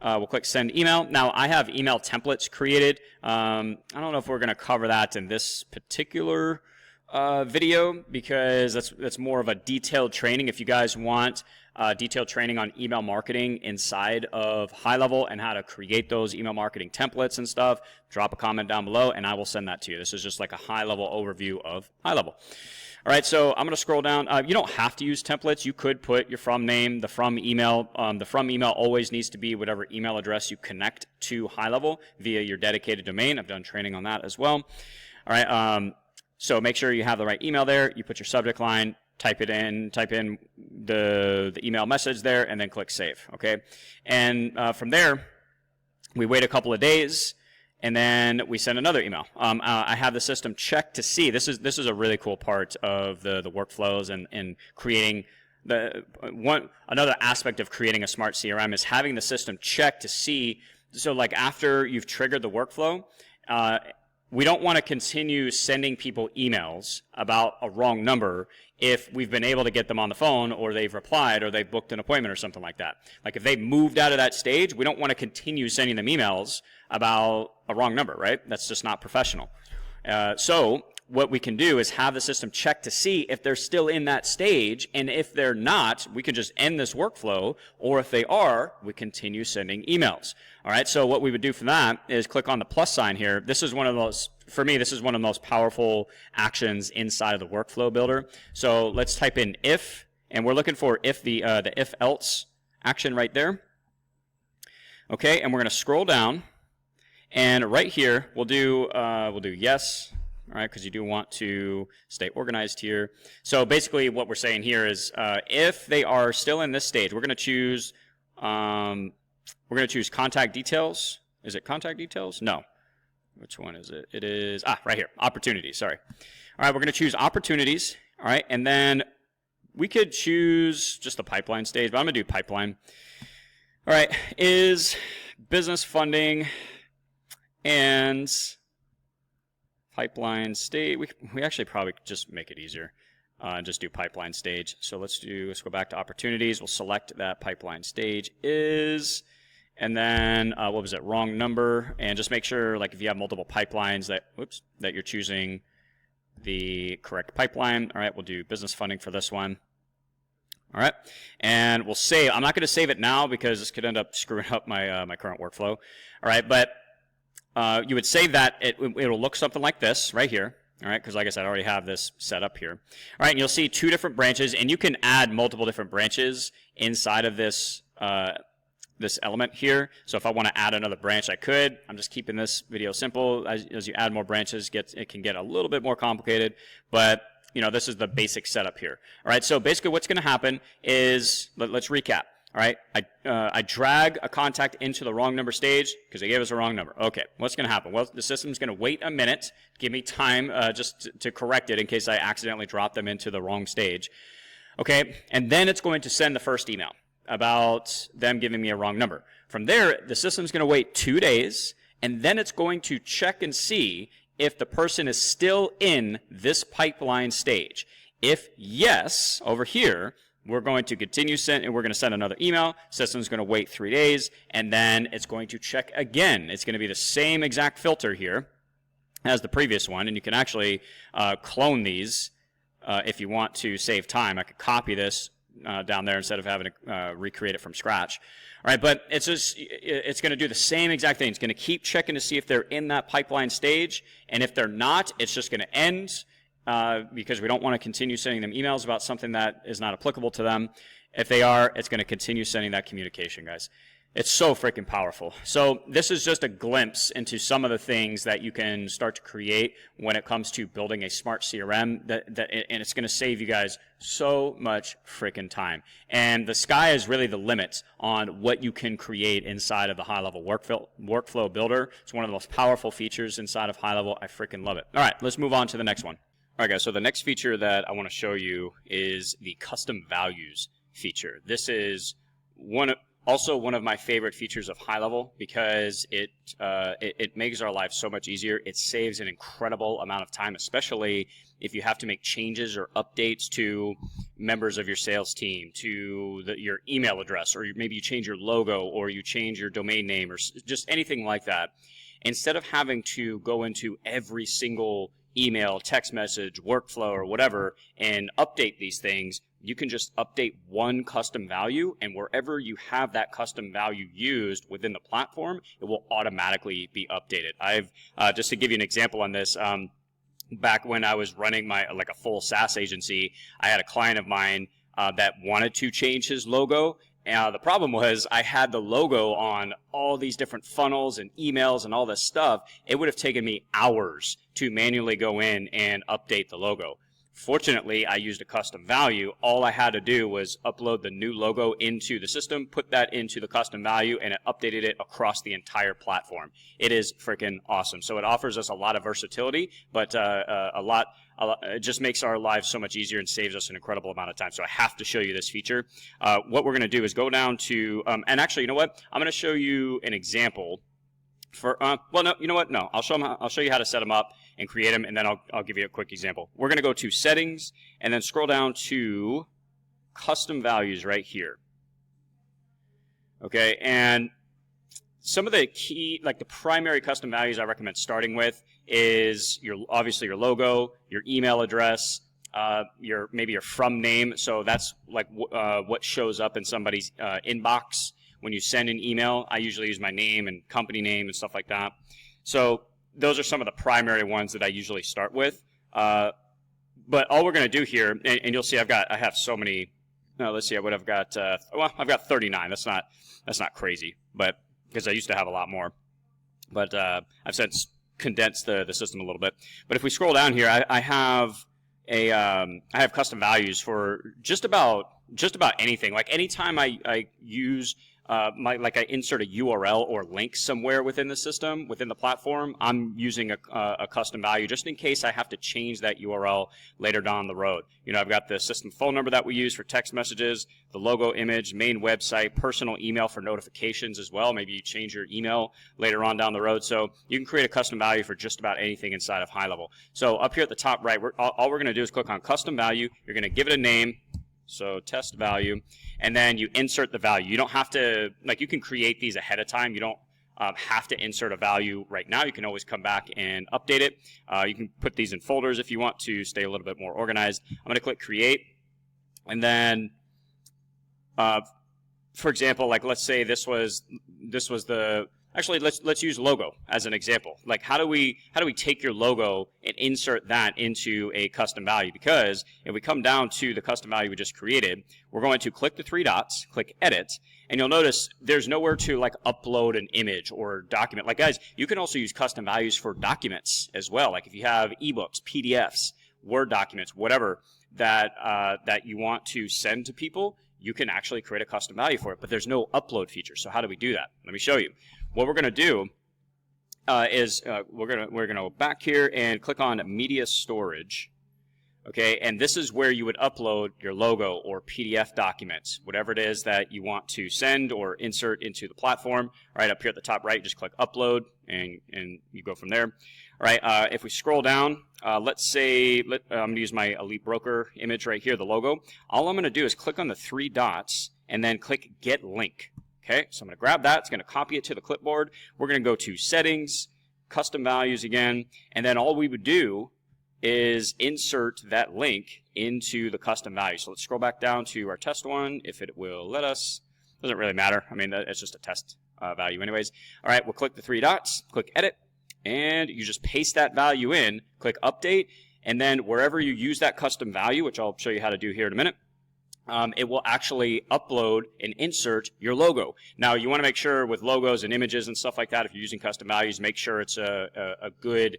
we'll click send email. Now I have email templates created. I don't know if we're going to cover that in this particular video because that's more of a detailed training. If you guys want detailed training on email marketing inside of HighLevel and how to create those email marketing templates and stuff, drop a comment down below and I will send that to you. This is just like a high-level overview of HighLevel. All right, so I'm going to scroll down. You don't have to use templates. You could put your from name, the from email. The from email always needs to be whatever email address you connect to HighLevel via your dedicated domain. I've done training on that as well. All right, so make sure you have the right email there. You put your subject line, type in the email message there, and then click save, okay? And from there, we wait a couple of days, and then we send another email. I have the system check to see. This is a really cool part of the workflows and creating another aspect of creating a smart CRM is having the system check to see. So like after you've triggered the workflow, we don't want to continue sending people emails about a wrong number if we've been able to get them on the phone or they've replied or they've booked an appointment or something like that. Like if they've moved out of that stage, we don't want to continue sending them emails about a wrong number, right? That's just not professional. So what we can do is have the system check to see if they're still in that stage, and if they're not, we can just end this workflow, or if they are, we continue sending emails. All right, so what we would do for that is click on the plus sign here. This is one of those, for me, this is one of the most powerful actions inside of the workflow builder. So let's type in if, and we're looking for if the if else action right there. Okay, and we're going to scroll down, and right here we'll do yes. All right, because you do want to stay organized here. So basically what we're saying here is if they are still in this stage, we're going to choose contact details. Is it contact details? No. Which one is it? It is, right here, opportunities, sorry. All right, we're going to choose opportunities. All right, and then we could choose just the pipeline stage, but I'm going to do pipeline. All right, is business funding and pipeline stage. We actually probably just make it easier and just do pipeline stage. So let's go back to opportunities. We'll select that pipeline stage is, and then what was it? Wrong number. And just make sure, like if you have multiple pipelines, that you're choosing the correct pipeline. All right, we'll do business funding for this one. All right, and we'll save. I'm not going to save it now because this could end up screwing up my my current workflow. All right, but you would save that. It'll look something like this right here. All right, because like I said, I already have this set up here. All right, and you'll see two different branches, and you can add multiple different branches inside of this this element here. So if I want to add another branch, I could. I'm just keeping this video simple. As you add more branches, it can get a little bit more complicated, but this is the basic setup here. All right, so basically what's going to happen is, let's recap. All right, I drag a contact into the wrong number stage because they gave us a wrong number. Okay, what's going to happen? Well, the system's going to wait a minute, give me time just to correct it in case I accidentally drop them into the wrong stage. Okay, and then it's going to send the first email about them giving me a wrong number. From there, the system's going to wait 2 days, and then it's going to check and see if the person is still in this pipeline stage. If yes, over here, We're going to continue send, and we're going to send another email. System's going to wait 3 days, and then it's going to check again. It's going to be the same exact filter here as the previous one, and you can actually clone these if you want to save time. I could copy this down there instead of having to recreate it from scratch. All right, but it's going to do the same exact thing. It's going to keep checking to see if they're in that pipeline stage, and if they're not, it's just going to end because we don't want to continue sending them emails about something that is not applicable to them. If they are, it's going to continue sending that communication, guys. It's so freaking powerful. So this is just a glimpse into some of the things that you can start to create when it comes to building a smart CRM, and it's going to save you guys so much freaking time. And the sky is really the limit on what you can create inside of the HighLevel workflow builder. It's one of the most powerful features inside of HighLevel. I freaking love it. All right, let's move on to the next one. All right, guys, so the next feature that I want to show you is the custom values feature. This is also one of my favorite features of HighLevel because it makes our lives so much easier. It saves an incredible amount of time, especially if you have to make changes or updates to members of your sales team, to your email address, or maybe you change your logo, or you change your domain name, or just anything like that. Instead of having to go into every single email, text message, workflow, or whatever, and update these things, you can just update one custom value, and wherever you have that custom value used within the platform, it will automatically be updated. I've just to give you an example on this, back when I was running a full SaaS agency, I had a client of mine that wanted to change his logo. The problem was I had the logo on all these different funnels and emails and all this stuff. It would have taken me hours to manually go in and update the logo. Fortunately, I used a custom value. All I had to do was upload the new logo into the system, put that into the custom value, and it updated it across the entire platform. It is freaking awesome. So it offers us a lot of versatility, but it just makes our lives so much easier and saves us an incredible amount of time. So I have to show you this feature. What we're going to do is go down to, and actually, you know what? I'm going to show you an example. Well, no, you know what? No, I'll show you how to set them up and create them, and then I'll give you a quick example. We're going to go to Settings, and then scroll down to Custom Values right here. Okay, and some of the key, the primary custom values I recommend starting with is obviously your logo, your email address, maybe your from name. So that's what shows up in somebody's inbox. When you send an email, I usually use my name and company name and stuff like that. So those are some of the primary ones that I usually start with. But all we're going to do here, and you'll see I have so many. Let's see what I've got. Well, I've got 39. That's not crazy, but because I used to have a lot more. But I've since condensed the system a little bit. But if we scroll down here, I have custom values for just about anything. Like anytime I use I insert a URL or link somewhere within the system, within the platform, I'm using a custom value just in case I have to change that URL later down the road. I've got the system phone number that we use for text messages, the logo image, main website, personal email for notifications as well. Maybe you change your email later on down the road. So you can create a custom value for just about anything inside of HighLevel. So up here at the top right, all we're going to do is click on custom value. You're going to give it a name. So test value, and then you insert the value. You don't have to, you can create these ahead of time. You don't have to insert a value right now. You can always come back and update it. You can put these in folders if you want to stay a little bit more organized. I'm going to click create, and then, for example, let's say this was the. Actually, let's use logo as an example. How do we take your logo and insert that into a custom value? Because if we come down to the custom value we just created, we're going to click the three dots, click edit, and you'll notice there's nowhere to upload an image or document. Guys, you can also use custom values for documents as well. If you have ebooks, PDFs, Word documents, whatever that you want to send to people, you can actually create a custom value for it. But there's no upload feature. So how do we do that? Let me show you. What we're going to do is we're going to go back here and click on media storage. Okay, and this is where you would upload your logo or PDF documents, whatever it is that you want to send or insert into the platform. Right up here at the top right, just click upload, and you go from there. All right, if we scroll down, let's say, I'm going to use my Elite Broker image right here, the logo. All I'm going to do is click on the 3 dots and then click Get Link. Okay, so I'm going to grab that. It's going to copy it to the clipboard. We're going to go to Settings, Custom Values again, and then all we would do is insert that link into the custom value. So let's scroll back down to our test one, if it will let us. Doesn't really matter. I mean, it's just a test value anyways. All right, we'll click the 3 dots, click Edit, and you just paste that value in, click Update, and then wherever you use that custom value, which I'll show you how to do here in a minute, it will actually upload and insert your logo. Now, you want to make sure with logos and images and stuff like that, if you're using custom values, make sure it's a good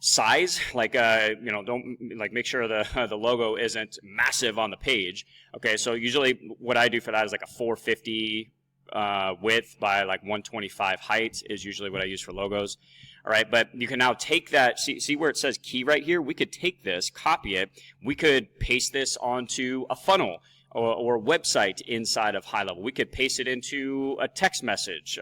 size. Like, don't make sure the logo isn't massive on the page. Okay, so usually what I do for that is like a 450 width by like 125 height is usually what I use for logos. All right, but you can now take that, see where it says key right here? We could take this, copy it, we could paste this onto a funnel or a website inside of HighLevel. We could paste it into a text message,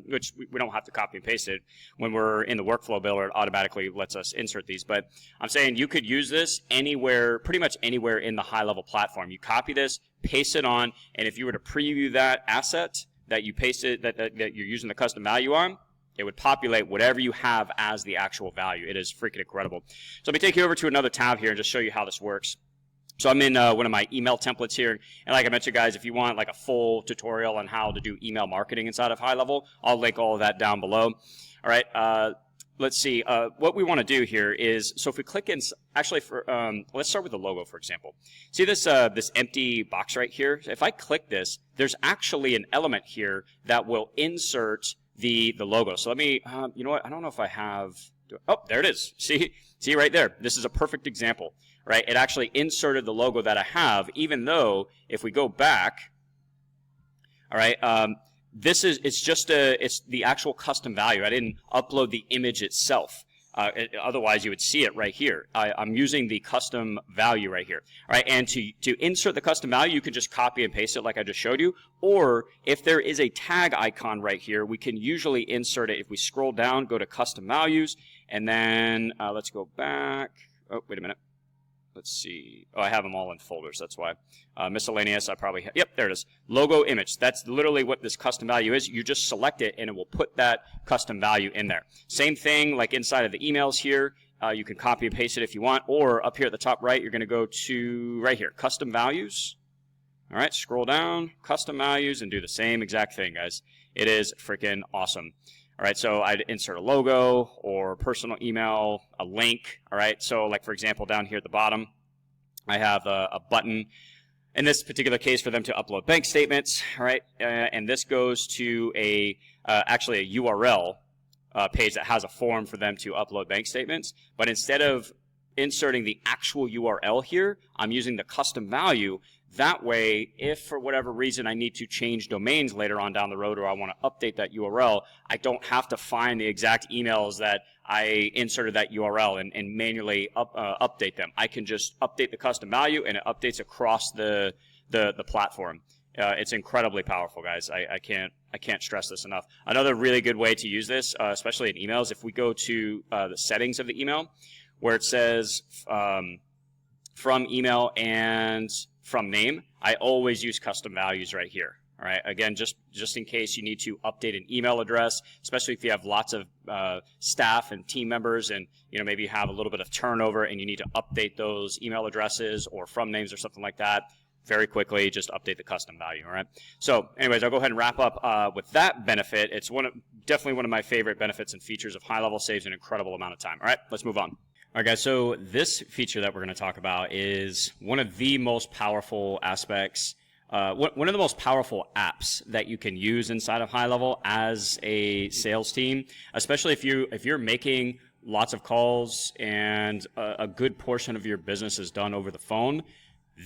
which we don't have to copy and paste it. When we're in the workflow builder, it automatically lets us insert these. But I'm saying you could use this anywhere, pretty much anywhere in the HighLevel platform. You copy this, paste it on, and if you were to preview that asset that you pasted, that you're using the custom value on, it would populate whatever you have as the actual value. It is freaking incredible. So let me take you over to another tab here and just show you how this works. So I'm in one of my email templates here, and like I mentioned, guys, if you want like a full tutorial on how to do email marketing inside of HighLevel, I'll link all of that down below. All right, let's see. What we want to do here is, so if we click in, actually, let's start with the logo, for example. See this this empty box right here? If I click this, there's actually an element here that will insert the logo. So let me, you know what? I don't know if I have. Oh, there it is. See right there. This is a perfect example. Right, it actually inserted the logo that I have, even though if we go back, all right, it's the actual custom value. I didn't upload the image itself. Otherwise, you would see it right here. I'm using the custom value right here. All right, and to insert the custom value, you can just copy and paste it like I just showed you. Or if there is a tag icon right here, we can usually insert it. If we scroll down, go to custom values, and then let's go back. Oh, wait a minute. Let's see. Oh, I have them all in folders. That's why. Miscellaneous, I probably have. Yep, there it is. Logo image. That's literally what this custom value is. You just select it, and it will put that custom value in there. Same thing like inside of the emails here. You can copy and paste it if you want. Or up here at the top right, you're going to go to right here, custom values. All right, scroll down, custom values, and do the same exact thing, guys. It is freaking awesome. All right, so I'd insert a logo or personal email, a link. All right, so like for example, down here at the bottom, I have a button. In this particular case, for them to upload bank statements. All right, and this goes to actually a URL page that has a form for them to upload bank statements. But instead of inserting the actual URL here, I'm using the custom value. That way, if for whatever reason I need to change domains later on down the road, or I want to update that URL, I don't have to find the exact emails that I inserted that URL and manually update them. I can just update the custom value, and it updates across the platform. It's incredibly powerful, guys. I can't stress this enough. Another really good way to use this, especially in emails, if we go to the settings of the email, where it says from email and from name, I always use custom values right here. All right, again, just in case you need to update an email address, especially if you have lots of staff and team members, and maybe you have a little bit of turnover and you need to update those email addresses or from names or something like that. Very quickly, just update the custom value. All right. So, anyways, I'll go ahead and wrap up with that benefit. It's definitely one of my favorite benefits and features of HighLevel. Saves an incredible amount of time. All right, let's move on. All right, guys, so this feature that we're going to talk about is one of the most powerful aspects, one of the most powerful apps that you can use inside of HighLevel as a sales team, especially if you're making lots of calls and a good portion of your business is done over the phone.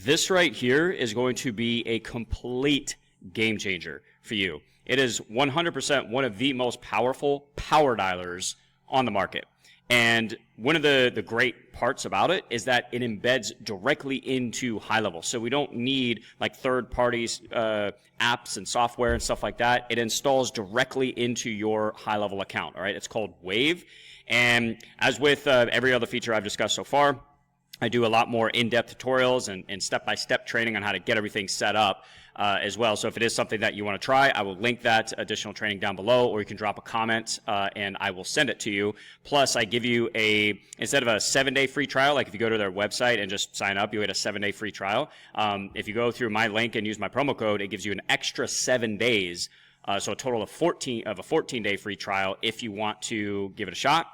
This right here is going to be a complete game changer for you. It is 100% one of the most powerful power dialers on the market. And one of the great parts about it is that it embeds directly into HighLevel. So we don't need like third parties, apps and software and stuff like that. It installs directly into your HighLevel account. All right. It's called WAVV. And as with every other feature I've discussed so far, I do a lot more in-depth tutorials and step-by-step training on how to get everything set up as well. So if it is something that you want to try, I will link that additional training down below, or you can drop a comment and I will send it to you. Plus, I give you instead of a 7-day free trial, like if you go to their website and just sign up, you get a 7-day free trial. If you go through my link and use my promo code, it gives you an extra 7 days. So a total of a 14-day free trial if you want to give it a shot.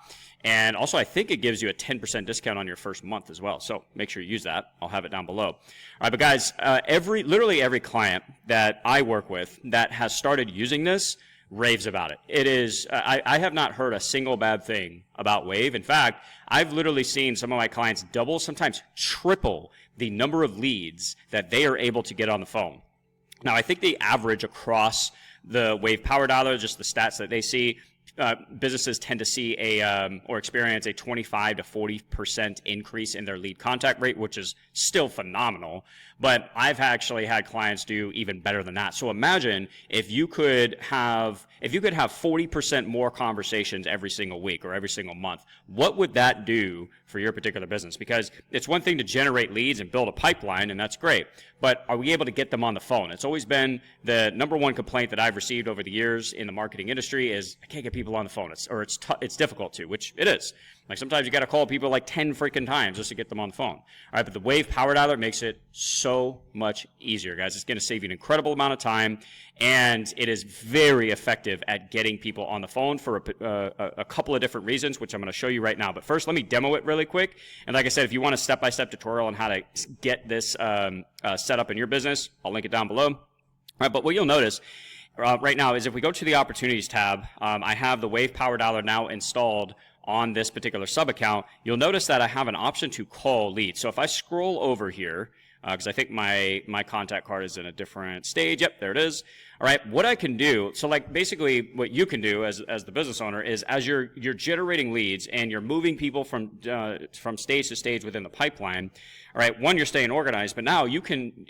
And also, I think it gives you a 10% discount on your first month as well. So make sure you use that. I'll have it down below. All right, but guys, literally every client that I work with that has started using this raves about it. It is, I have not heard a single bad thing about WAVV. In fact, I've literally seen some of my clients double, sometimes triple the number of leads that they are able to get on the phone. Now, I think the average across the WAVV Power Dialer, just the stats that they see, businesses tend to see or experience a 25 to 40% increase in their lead contact rate, which is still phenomenal. But I've actually had clients do even better than that. So imagine if you could have 40% more conversations every single week or every single month. What would that do for your particular business? Because it's one thing to generate leads and build a pipeline, and that's great. But are we able to get them on the phone? It's always been the number one complaint that I've received over the years in the marketing industry is I can't get people on the phone. It's difficult to, which it is. Like sometimes you got to call people like 10 freaking times just to get them on the phone. All right, but the WAVV Power Dialer makes it so much easier, guys. It's going to save you an incredible amount of time, and it is very effective at getting people on the phone for a couple of different reasons, which I'm going to show you right now. But first, let me demo it really quick. And like I said, if you want a step-by-step tutorial on how to get this set up in your business, I'll link it down below. All right, but what you'll notice right now is if we go to the Opportunities tab, I have the WAVV Power Dialer now installed on this particular sub-account. You'll notice that I have an option to call leads. So if I scroll over here, because I think my contact card is in a different stage. Yep, there it is. All right, what I can do, so like basically what you can do as the business owner is as you're generating leads and you're moving people from stage to stage within the pipeline, all right, one, you're staying organized, but now you can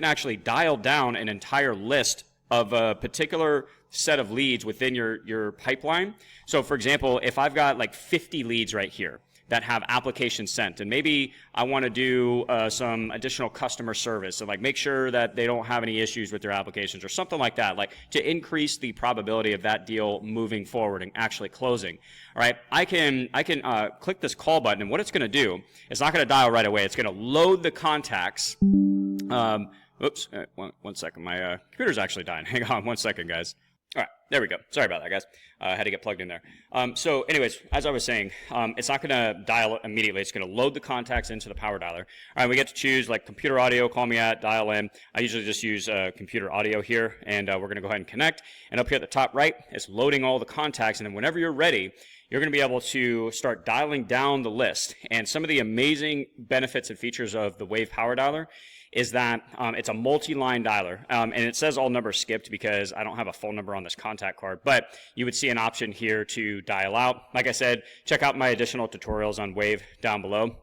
actually dial down an entire list of a particular set of leads within your pipeline. So for example, if I've got like 50 leads right here that have applications sent, and maybe I want to do some additional customer service and like make sure that they don't have any issues with their applications or something like that, like to increase the probability of that deal moving forward and actually closing. All right, I can click this call button, and what it's going to do, it's not going to dial right away. It's going to load the contacts. Oops, one second. My computer's actually dying. Hang on one second, guys. All right, there we go. Sorry about that, guys. I had to get plugged in there. So anyways, as I was saying, it's not going to dial immediately. It's going to load the contacts into the Power Dialer. All right, we get to choose like computer audio, call me at, dial in. I usually just use computer audio here, and we're going to go ahead and connect. And up here at the top right, it's loading all the contacts, and then whenever you're ready, you're going to be able to start dialing down the list. And some of the amazing benefits and features of the WAVV Power Dialer is that it's a multi-line dialer, and it says all numbers skipped because I don't have a phone number on this contact card, but you would see an option here to dial out. Like I said, check out my additional tutorials on WAVV down below.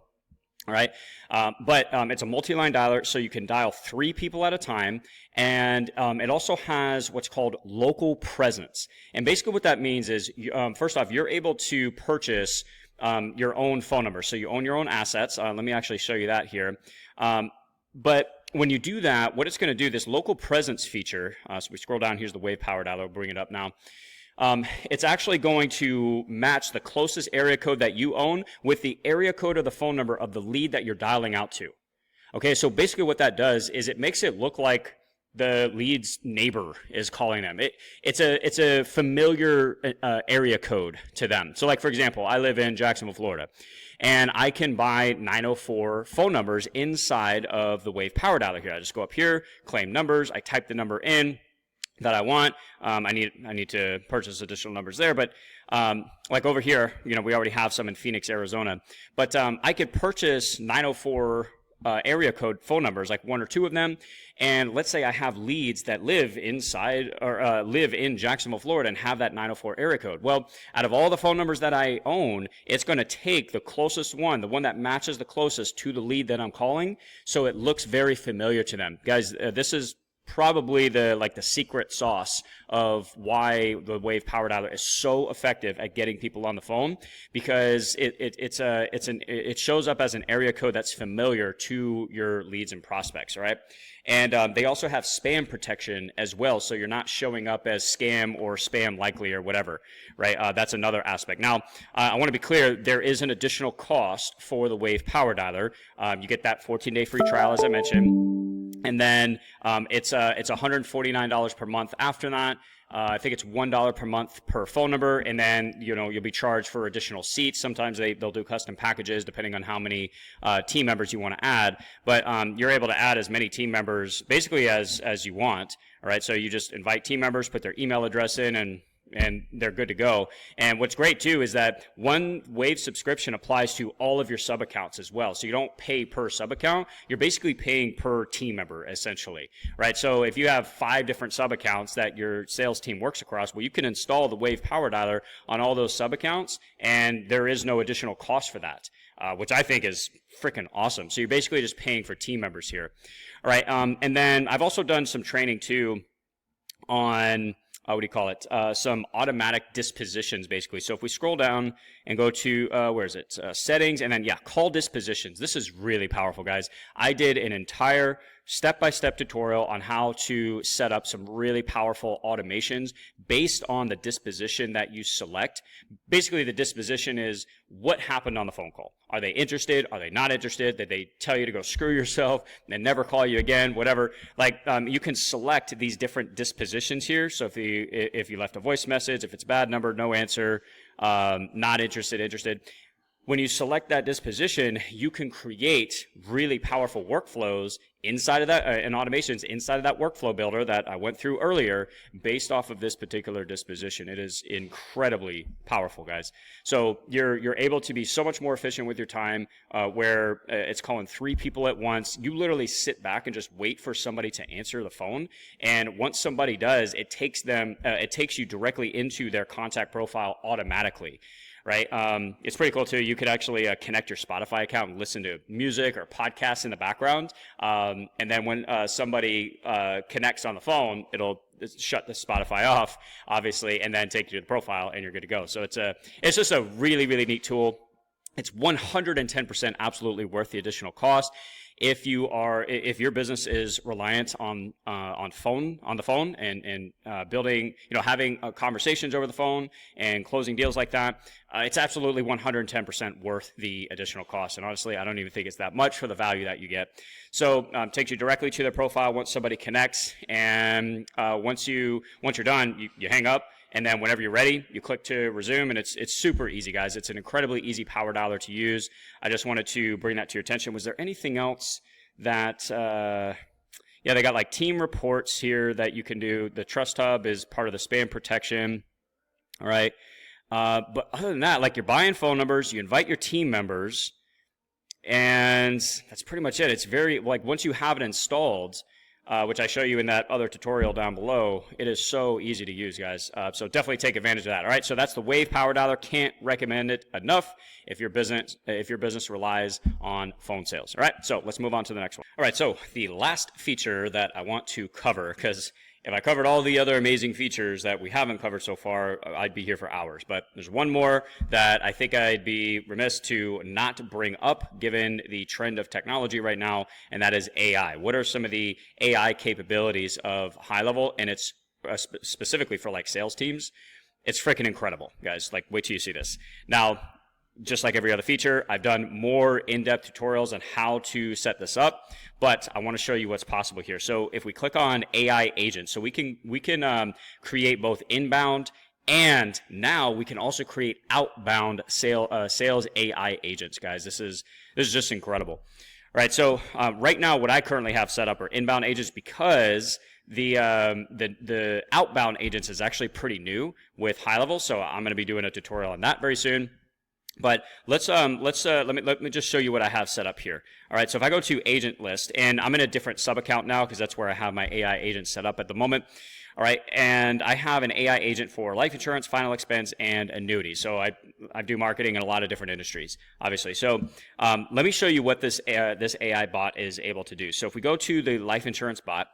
All right, but it's a multi-line dialer, so you can dial 3 people at a time, and it also has what's called local presence. And basically what that means is, first off, you're able to purchase your own phone number, so you own your own assets. Let me actually show you that here. But when you do that, what it's going to do, this local presence feature, so we scroll down, here's the WAVV Power Dialer, we'll bring it up now. It's actually going to match the closest area code that you own with the area code of the phone number of the lead that you're dialing out to. Okay, so basically what that does is it makes it look like the lead's neighbor is calling them. It's a familiar area code to them. So like, for example, I live in Jacksonville, Florida, and I can buy 904 phone numbers inside of the WAVV Power Dialer here. I just go up here, claim numbers, I type the number in that I want. I need to purchase additional numbers there, but like over here, you know, we already have some in Phoenix, Arizona, but I could purchase 904 area code phone numbers, like 1 or 2 of them, and let's say I have leads that live inside or live in Jacksonville, Florida, and have that 904 area code. Well, out of all the phone numbers that I own, it's going to take the closest one, the one that matches the closest to the lead that I'm calling, so it looks very familiar to them. Guys, this is probably the secret sauce of why the WAVV Power Dialer is so effective at getting people on the phone, because it shows up as an area code that's familiar to your leads and prospects, right? And they also have spam protection as well, so you're not showing up as scam or spam likely or whatever, right? That's another aspect. Now, I want to be clear, there is an additional cost for the WAVV Power Dialer. You get that 14-day free trial, as I mentioned, and then it's $149 per month after that. I think it's $1 per month per phone number, and then you'll be charged for additional seats. Sometimes they'll do custom packages depending on how many team members you want to add. But you're able to add as many team members basically as you want. All right, so you just invite team members, put their email address in, and they're good to go. And what's great too is that one WAVV subscription applies to all of your sub accounts as well. So you don't pay per sub account, you're basically paying per team member essentially, right? So if you have 5 different sub accounts that your sales team works across, well, you can install the WAVV Power Dialer on all those sub accounts, and there is no additional cost for that, which I think is freaking awesome. So you're basically just paying for team members here. All right, and then I've also done some training too on some automatic dispositions, basically. So if we scroll down and go to, where is it? Settings, and then, call dispositions. This is really powerful, guys. I did an entire step-by-step tutorial on how to set up some really powerful automations based on the disposition that you select. Basically, the disposition is what happened on the phone call. Are they interested? Are they not interested? Did they tell you to go screw yourself and never call you again? Whatever. You can select these different dispositions here. So if you left a voice message, if it's bad number, no answer, not interested, interested. When you select that disposition, you can create really powerful workflows inside of that, and automations inside of that workflow builder that I went through earlier based off of this particular disposition. It is incredibly powerful, guys. So you're able to be so much more efficient with your time, where it's calling 3 people at once. You literally sit back and just wait for somebody to answer the phone. And once somebody does, it takes you directly into their contact profile automatically. Right? It's pretty cool too. You could actually connect your Spotify account and listen to music or podcasts in the background. And then when somebody connects on the phone, it'll shut the Spotify off, obviously, and then take you to the profile, and you're good to go. So it's just a really, really neat tool. It's 110% absolutely worth the additional cost. If your business is reliant on the phone and building, having conversations over the phone and closing deals like that, it's absolutely 110% worth the additional cost. And honestly, I don't even think it's that much for the value that you get. So takes you directly to their profile once somebody connects, and once you're done, you hang up. And then whenever you're ready, you click to resume, and it's super easy, guys. It's an incredibly easy Power Dialer to use. I just wanted to bring that to your attention. Was there anything else that, they got like team reports here that you can do. The Trust Hub is part of the spam protection, all right? But other than that, like, you're buying phone numbers, you invite your team members, and that's pretty much it. It's very, once you have it installed, which I show you in that other tutorial down below, it is so easy to use, guys. So definitely take advantage of that. All right, so that's the WAVV Power Dialer. Can't recommend it enough if your business relies on phone sales. All right, so let's move on to the next one. All right, so the last feature that I want to cover, because if I covered all the other amazing features that we haven't covered so far, I'd be here for hours. But there's one more that I think I'd be remiss to not bring up given the trend of technology right now, and that is AI. What are some of the AI capabilities of HighLevel? And it's specifically for like sales teams. It's freaking incredible, guys. Like, wait till you see this. Now, just like every other feature, I've done more in-depth tutorials on how to set this up, but I want to show you what's possible here. So if we click on AI agents, so we can create both inbound, and now we can also create outbound sales AI agents, guys. This is just incredible. All right, so right now what I currently have set up are inbound agents, because the outbound agents is actually pretty new with HighLevel, so I'm going to be doing a tutorial on that very soon. But let me just show you what I have set up here. All right, so if I go to agent list, and I'm in a different sub account now because that's where I have my AI agent set up at the moment. All right, and I have an AI agent for life insurance, final expense, and annuity. So I do marketing in a lot of different industries, obviously. So let me show you what this AI bot is able to do. So if we go to the life insurance bot,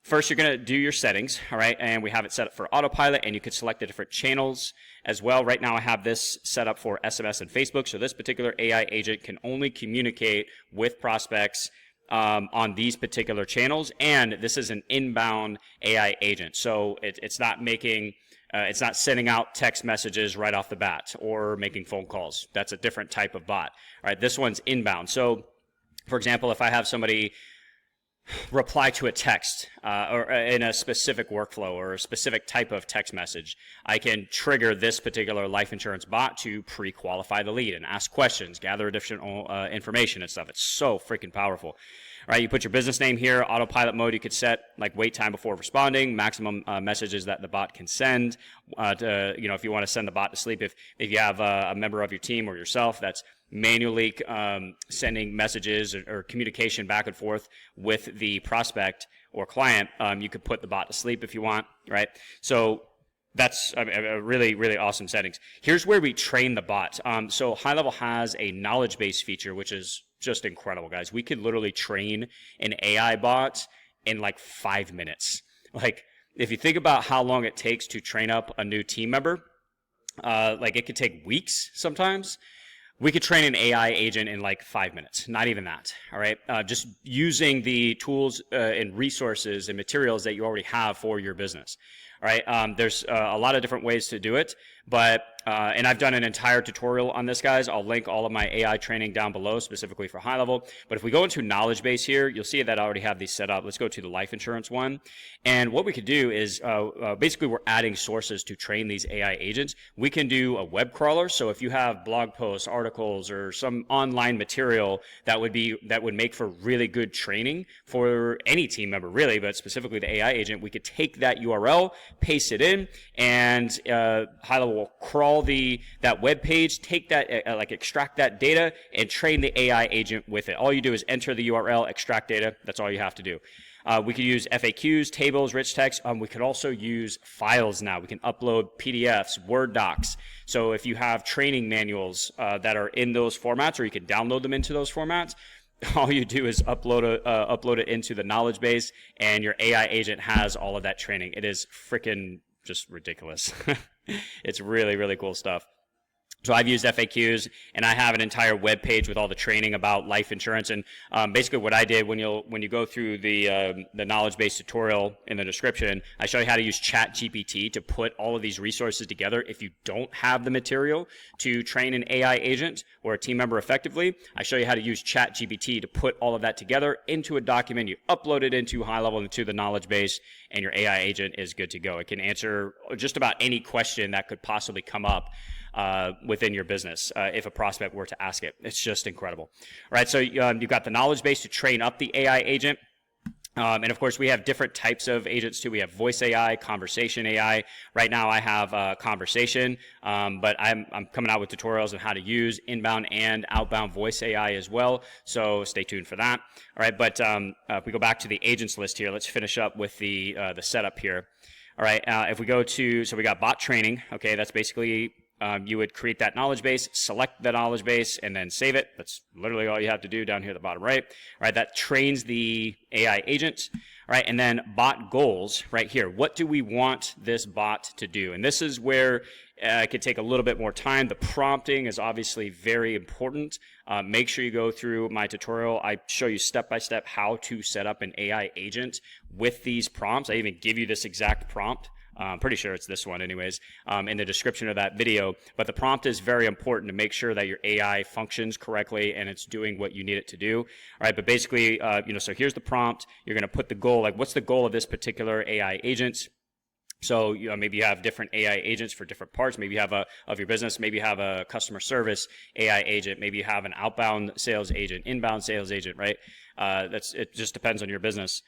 First, you're going to do your settings, all right? And we have it set up for autopilot, and you could select the different channels as well. Right now, I have this set up for SMS and Facebook. So this particular AI agent can only communicate with prospects on these particular channels. And this is an inbound AI agent. So it's not making... it's not sending out text messages right off the bat or making phone calls. That's a different type of bot. All right, this one's inbound. So, for example, if I have somebody reply to a text or in a specific workflow or a specific type of text message, I can trigger this particular life insurance bot to pre-qualify the lead and ask questions, gather additional information and stuff. It's so freaking powerful. All right, you put your business name here, autopilot mode. You could set like wait time before responding, maximum messages that the bot can send. If you want to send the bot to sleep, if you have a member of your team or yourself that's manually sending messages or communication back and forth with the prospect or client, you could put the bot to sleep if you want, right? So that's a really, really awesome settings. Here's where we train the bot. So HighLevel has a knowledge base feature, which is just incredible, guys. We could literally train an AI bot in like 5 minutes. Like, if you think about how long it takes to train up a new team member, like it could take weeks sometimes. We could train an AI agent in like 5 minutes, not even that, all right? Just using the tools and resources and materials that you already have for your business, all right? There's a lot of different ways to do it, but, and I've done an entire tutorial on this, guys. I'll link all of my AI training down below, specifically for HighLevel. But if we go into knowledge base here, you'll see that I already have these set up. Let's go to the life insurance one. And what we could do is, basically we're adding sources to train these AI agents. We can do a web crawler. So if you have blog posts, articles, or some online material that would make for really good training for any team member, really, but specifically the AI agent, we could take that URL, paste it in, and HighLevel will crawl that web page, take that, extract that data, and train the AI agent with it. All you do is enter the URL, extract data. That's all you have to do. We could use FAQs, tables, rich text. We could also use files now. We can upload PDFs, Word docs. So if you have training manuals that are in those formats, or you can download them into those formats, all you do is upload it into the knowledge base, and your AI agent has all of that training. It is freaking just ridiculous. It's really, really cool stuff. So I've used FAQs, and I have an entire web page with all the training about life insurance. And basically what I did, when you go through the knowledge base tutorial in the description, I show you how to use ChatGPT to put all of these resources together. If you don't have the material to train an AI agent or a team member effectively, I show you how to use ChatGPT to put all of that together into a document. You upload it into HighLevel, into the knowledge base, and your AI agent is good to go. It can answer just about any question that could possibly come up within your business if a prospect were to ask it. It's just incredible. All right, so you've got the knowledge base to train up the AI agent. And of course, we have different types of agents too. We have voice AI, conversation AI. Right now, I have conversation, but I'm coming out with tutorials on how to use inbound and outbound voice AI as well. So stay tuned for that. All right, but if we go back to the agents list here, let's finish up with the setup here. All right, if we go to, so we got bot training. Okay, that's basically you would create that knowledge base, select the knowledge base, and then save it. That's literally all you have to do down here at the bottom right. All right, that trains the AI agent. All right, and then bot goals right here. What do we want this bot to do? And this is where it could take a little bit more time. The prompting is obviously very important. Make sure you go through my tutorial. I show you step-by-step how to set up an AI agent with these prompts. I even give you this exact prompt. I'm pretty sure it's this one anyways, in the description of that video. But the prompt is very important to make sure that your AI functions correctly and it's doing what you need it to do. All right, but basically, so here's the prompt. You're going to put the goal, like what's the goal of this particular AI agent? So maybe you have different AI agents for different parts. Maybe you have of your business. Maybe you have a customer service AI agent. Maybe you have an outbound sales agent, inbound sales agent, right? It just depends on your business.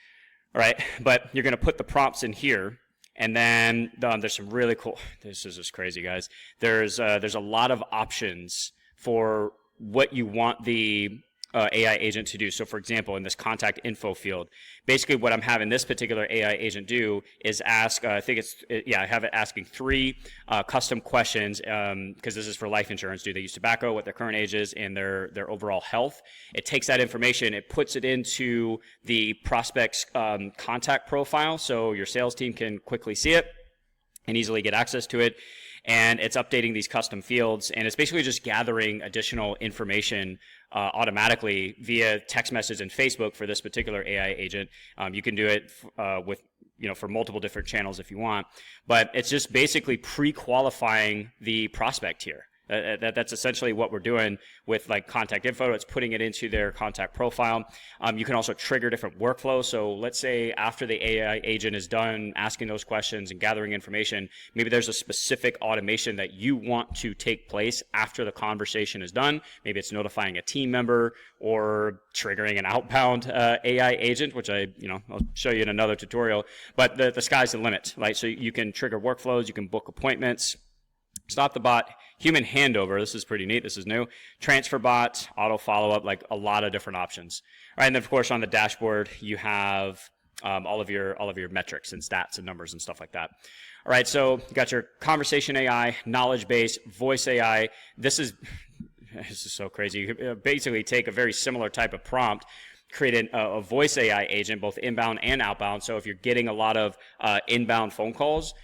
All right, but you're going to put the prompts in here. And then there's some really cool, this is just crazy, guys. There's a lot of options for what you want the AI agent to do. So for example, in this contact info field, basically what I'm having this particular AI agent do is ask, I have it asking 3 custom questions, because this is for life insurance. Do they use tobacco, what their current age is, and their overall health. It takes that information, it puts it into the prospect's contact profile, so your sales team can quickly see it and easily get access to it. And it's updating these custom fields, and it's basically just gathering additional information automatically via text message and Facebook for this particular AI agent. You can do it with, for multiple different channels if you want, but it's just basically pre-qualifying the prospect here. That's essentially what we're doing with like contact info. It's putting it into their contact profile. You can also trigger different workflows. So let's say after the AI agent is done asking those questions and gathering information, maybe there's a specific automation that you want to take place after the conversation is done. Maybe it's notifying a team member or triggering an outbound AI agent, which I'll show you in another tutorial. But the sky's the limit, right? So you can trigger workflows, you can book appointments, stop the bot, human handover. This is pretty neat. This is new. Transfer bot, auto follow-up, like a lot of different options. All right, and then of course on the dashboard you have all of your metrics and stats and numbers and stuff like that. All right, so you got your conversation AI, knowledge base, voice AI. This is so crazy. You basically take a very similar type of prompt, create a voice AI agent, both inbound and outbound. So if you're getting a lot of inbound phone calls,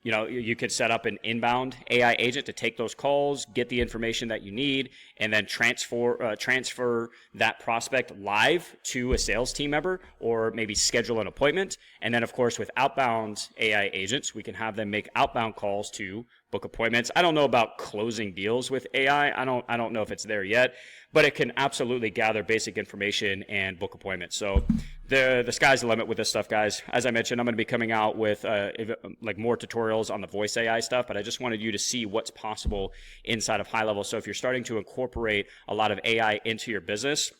you could set up an inbound AI agent to take those calls, get the information that you need, and then transfer that prospect live to a sales team member, or maybe schedule an appointment. And then, of course, with outbound AI agents, we can have them make outbound calls to book appointments. I don't know about closing deals with AI. I don't know if it's there yet, but it can absolutely gather basic information and book appointments. So the sky's the limit with this stuff, guys. As I mentioned, I'm going to be coming out with more tutorials on the voice AI stuff, but I just wanted you to see what's possible inside of HighLevel. So if you're starting to incorporate a lot of AI into your business,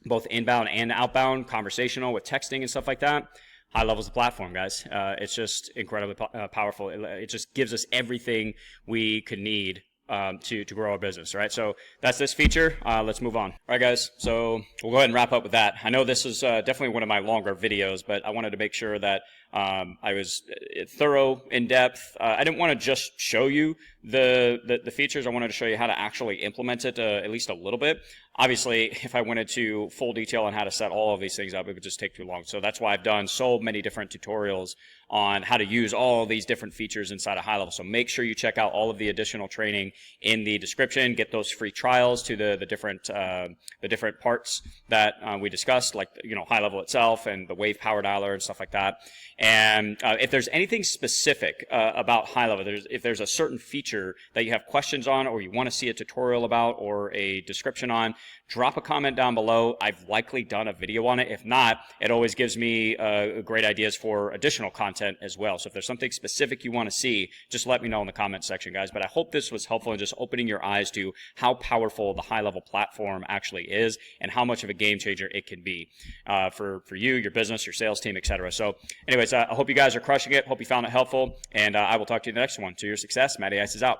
both inbound and outbound, conversational with texting and stuff like that, HighLevel's the platform, guys. It's just incredibly powerful. It just gives us everything we could need to grow our business, right? So that's this feature. Let's move on. All right, guys. So we'll go ahead and wrap up with that. I know this is definitely one of my longer videos, but I wanted to make sure that I was thorough, in depth. I didn't want to just show you the features. I wanted to show you how to actually implement it at least a little bit. Obviously, if I went into full detail on how to set all of these things up, it would just take too long. So that's why I've done so many different tutorials on how to use all of these different features inside of HighLevel. So make sure you check out all of the additional training in the description. Get those free trials to the different parts that we discussed, like HighLevel itself and the WAVV power dialer and stuff like that. And if there's anything specific about HighLevel, if there's a certain feature that you have questions on, or you want to see a tutorial about or a description on, drop a comment down below. I've likely done a video on it. If not, it always gives me great ideas for additional content as well. So if there's something specific you want to see, just let me know in the comment section, guys. But I hope this was helpful in just opening your eyes to how powerful the HighLevel platform actually is and how much of a game changer it can be for you, your business, your sales team, etc. So anyways, I hope you guys are crushing it. Hope you found it helpful, and I will talk to you in the next one. To your success, Matty Ice is out.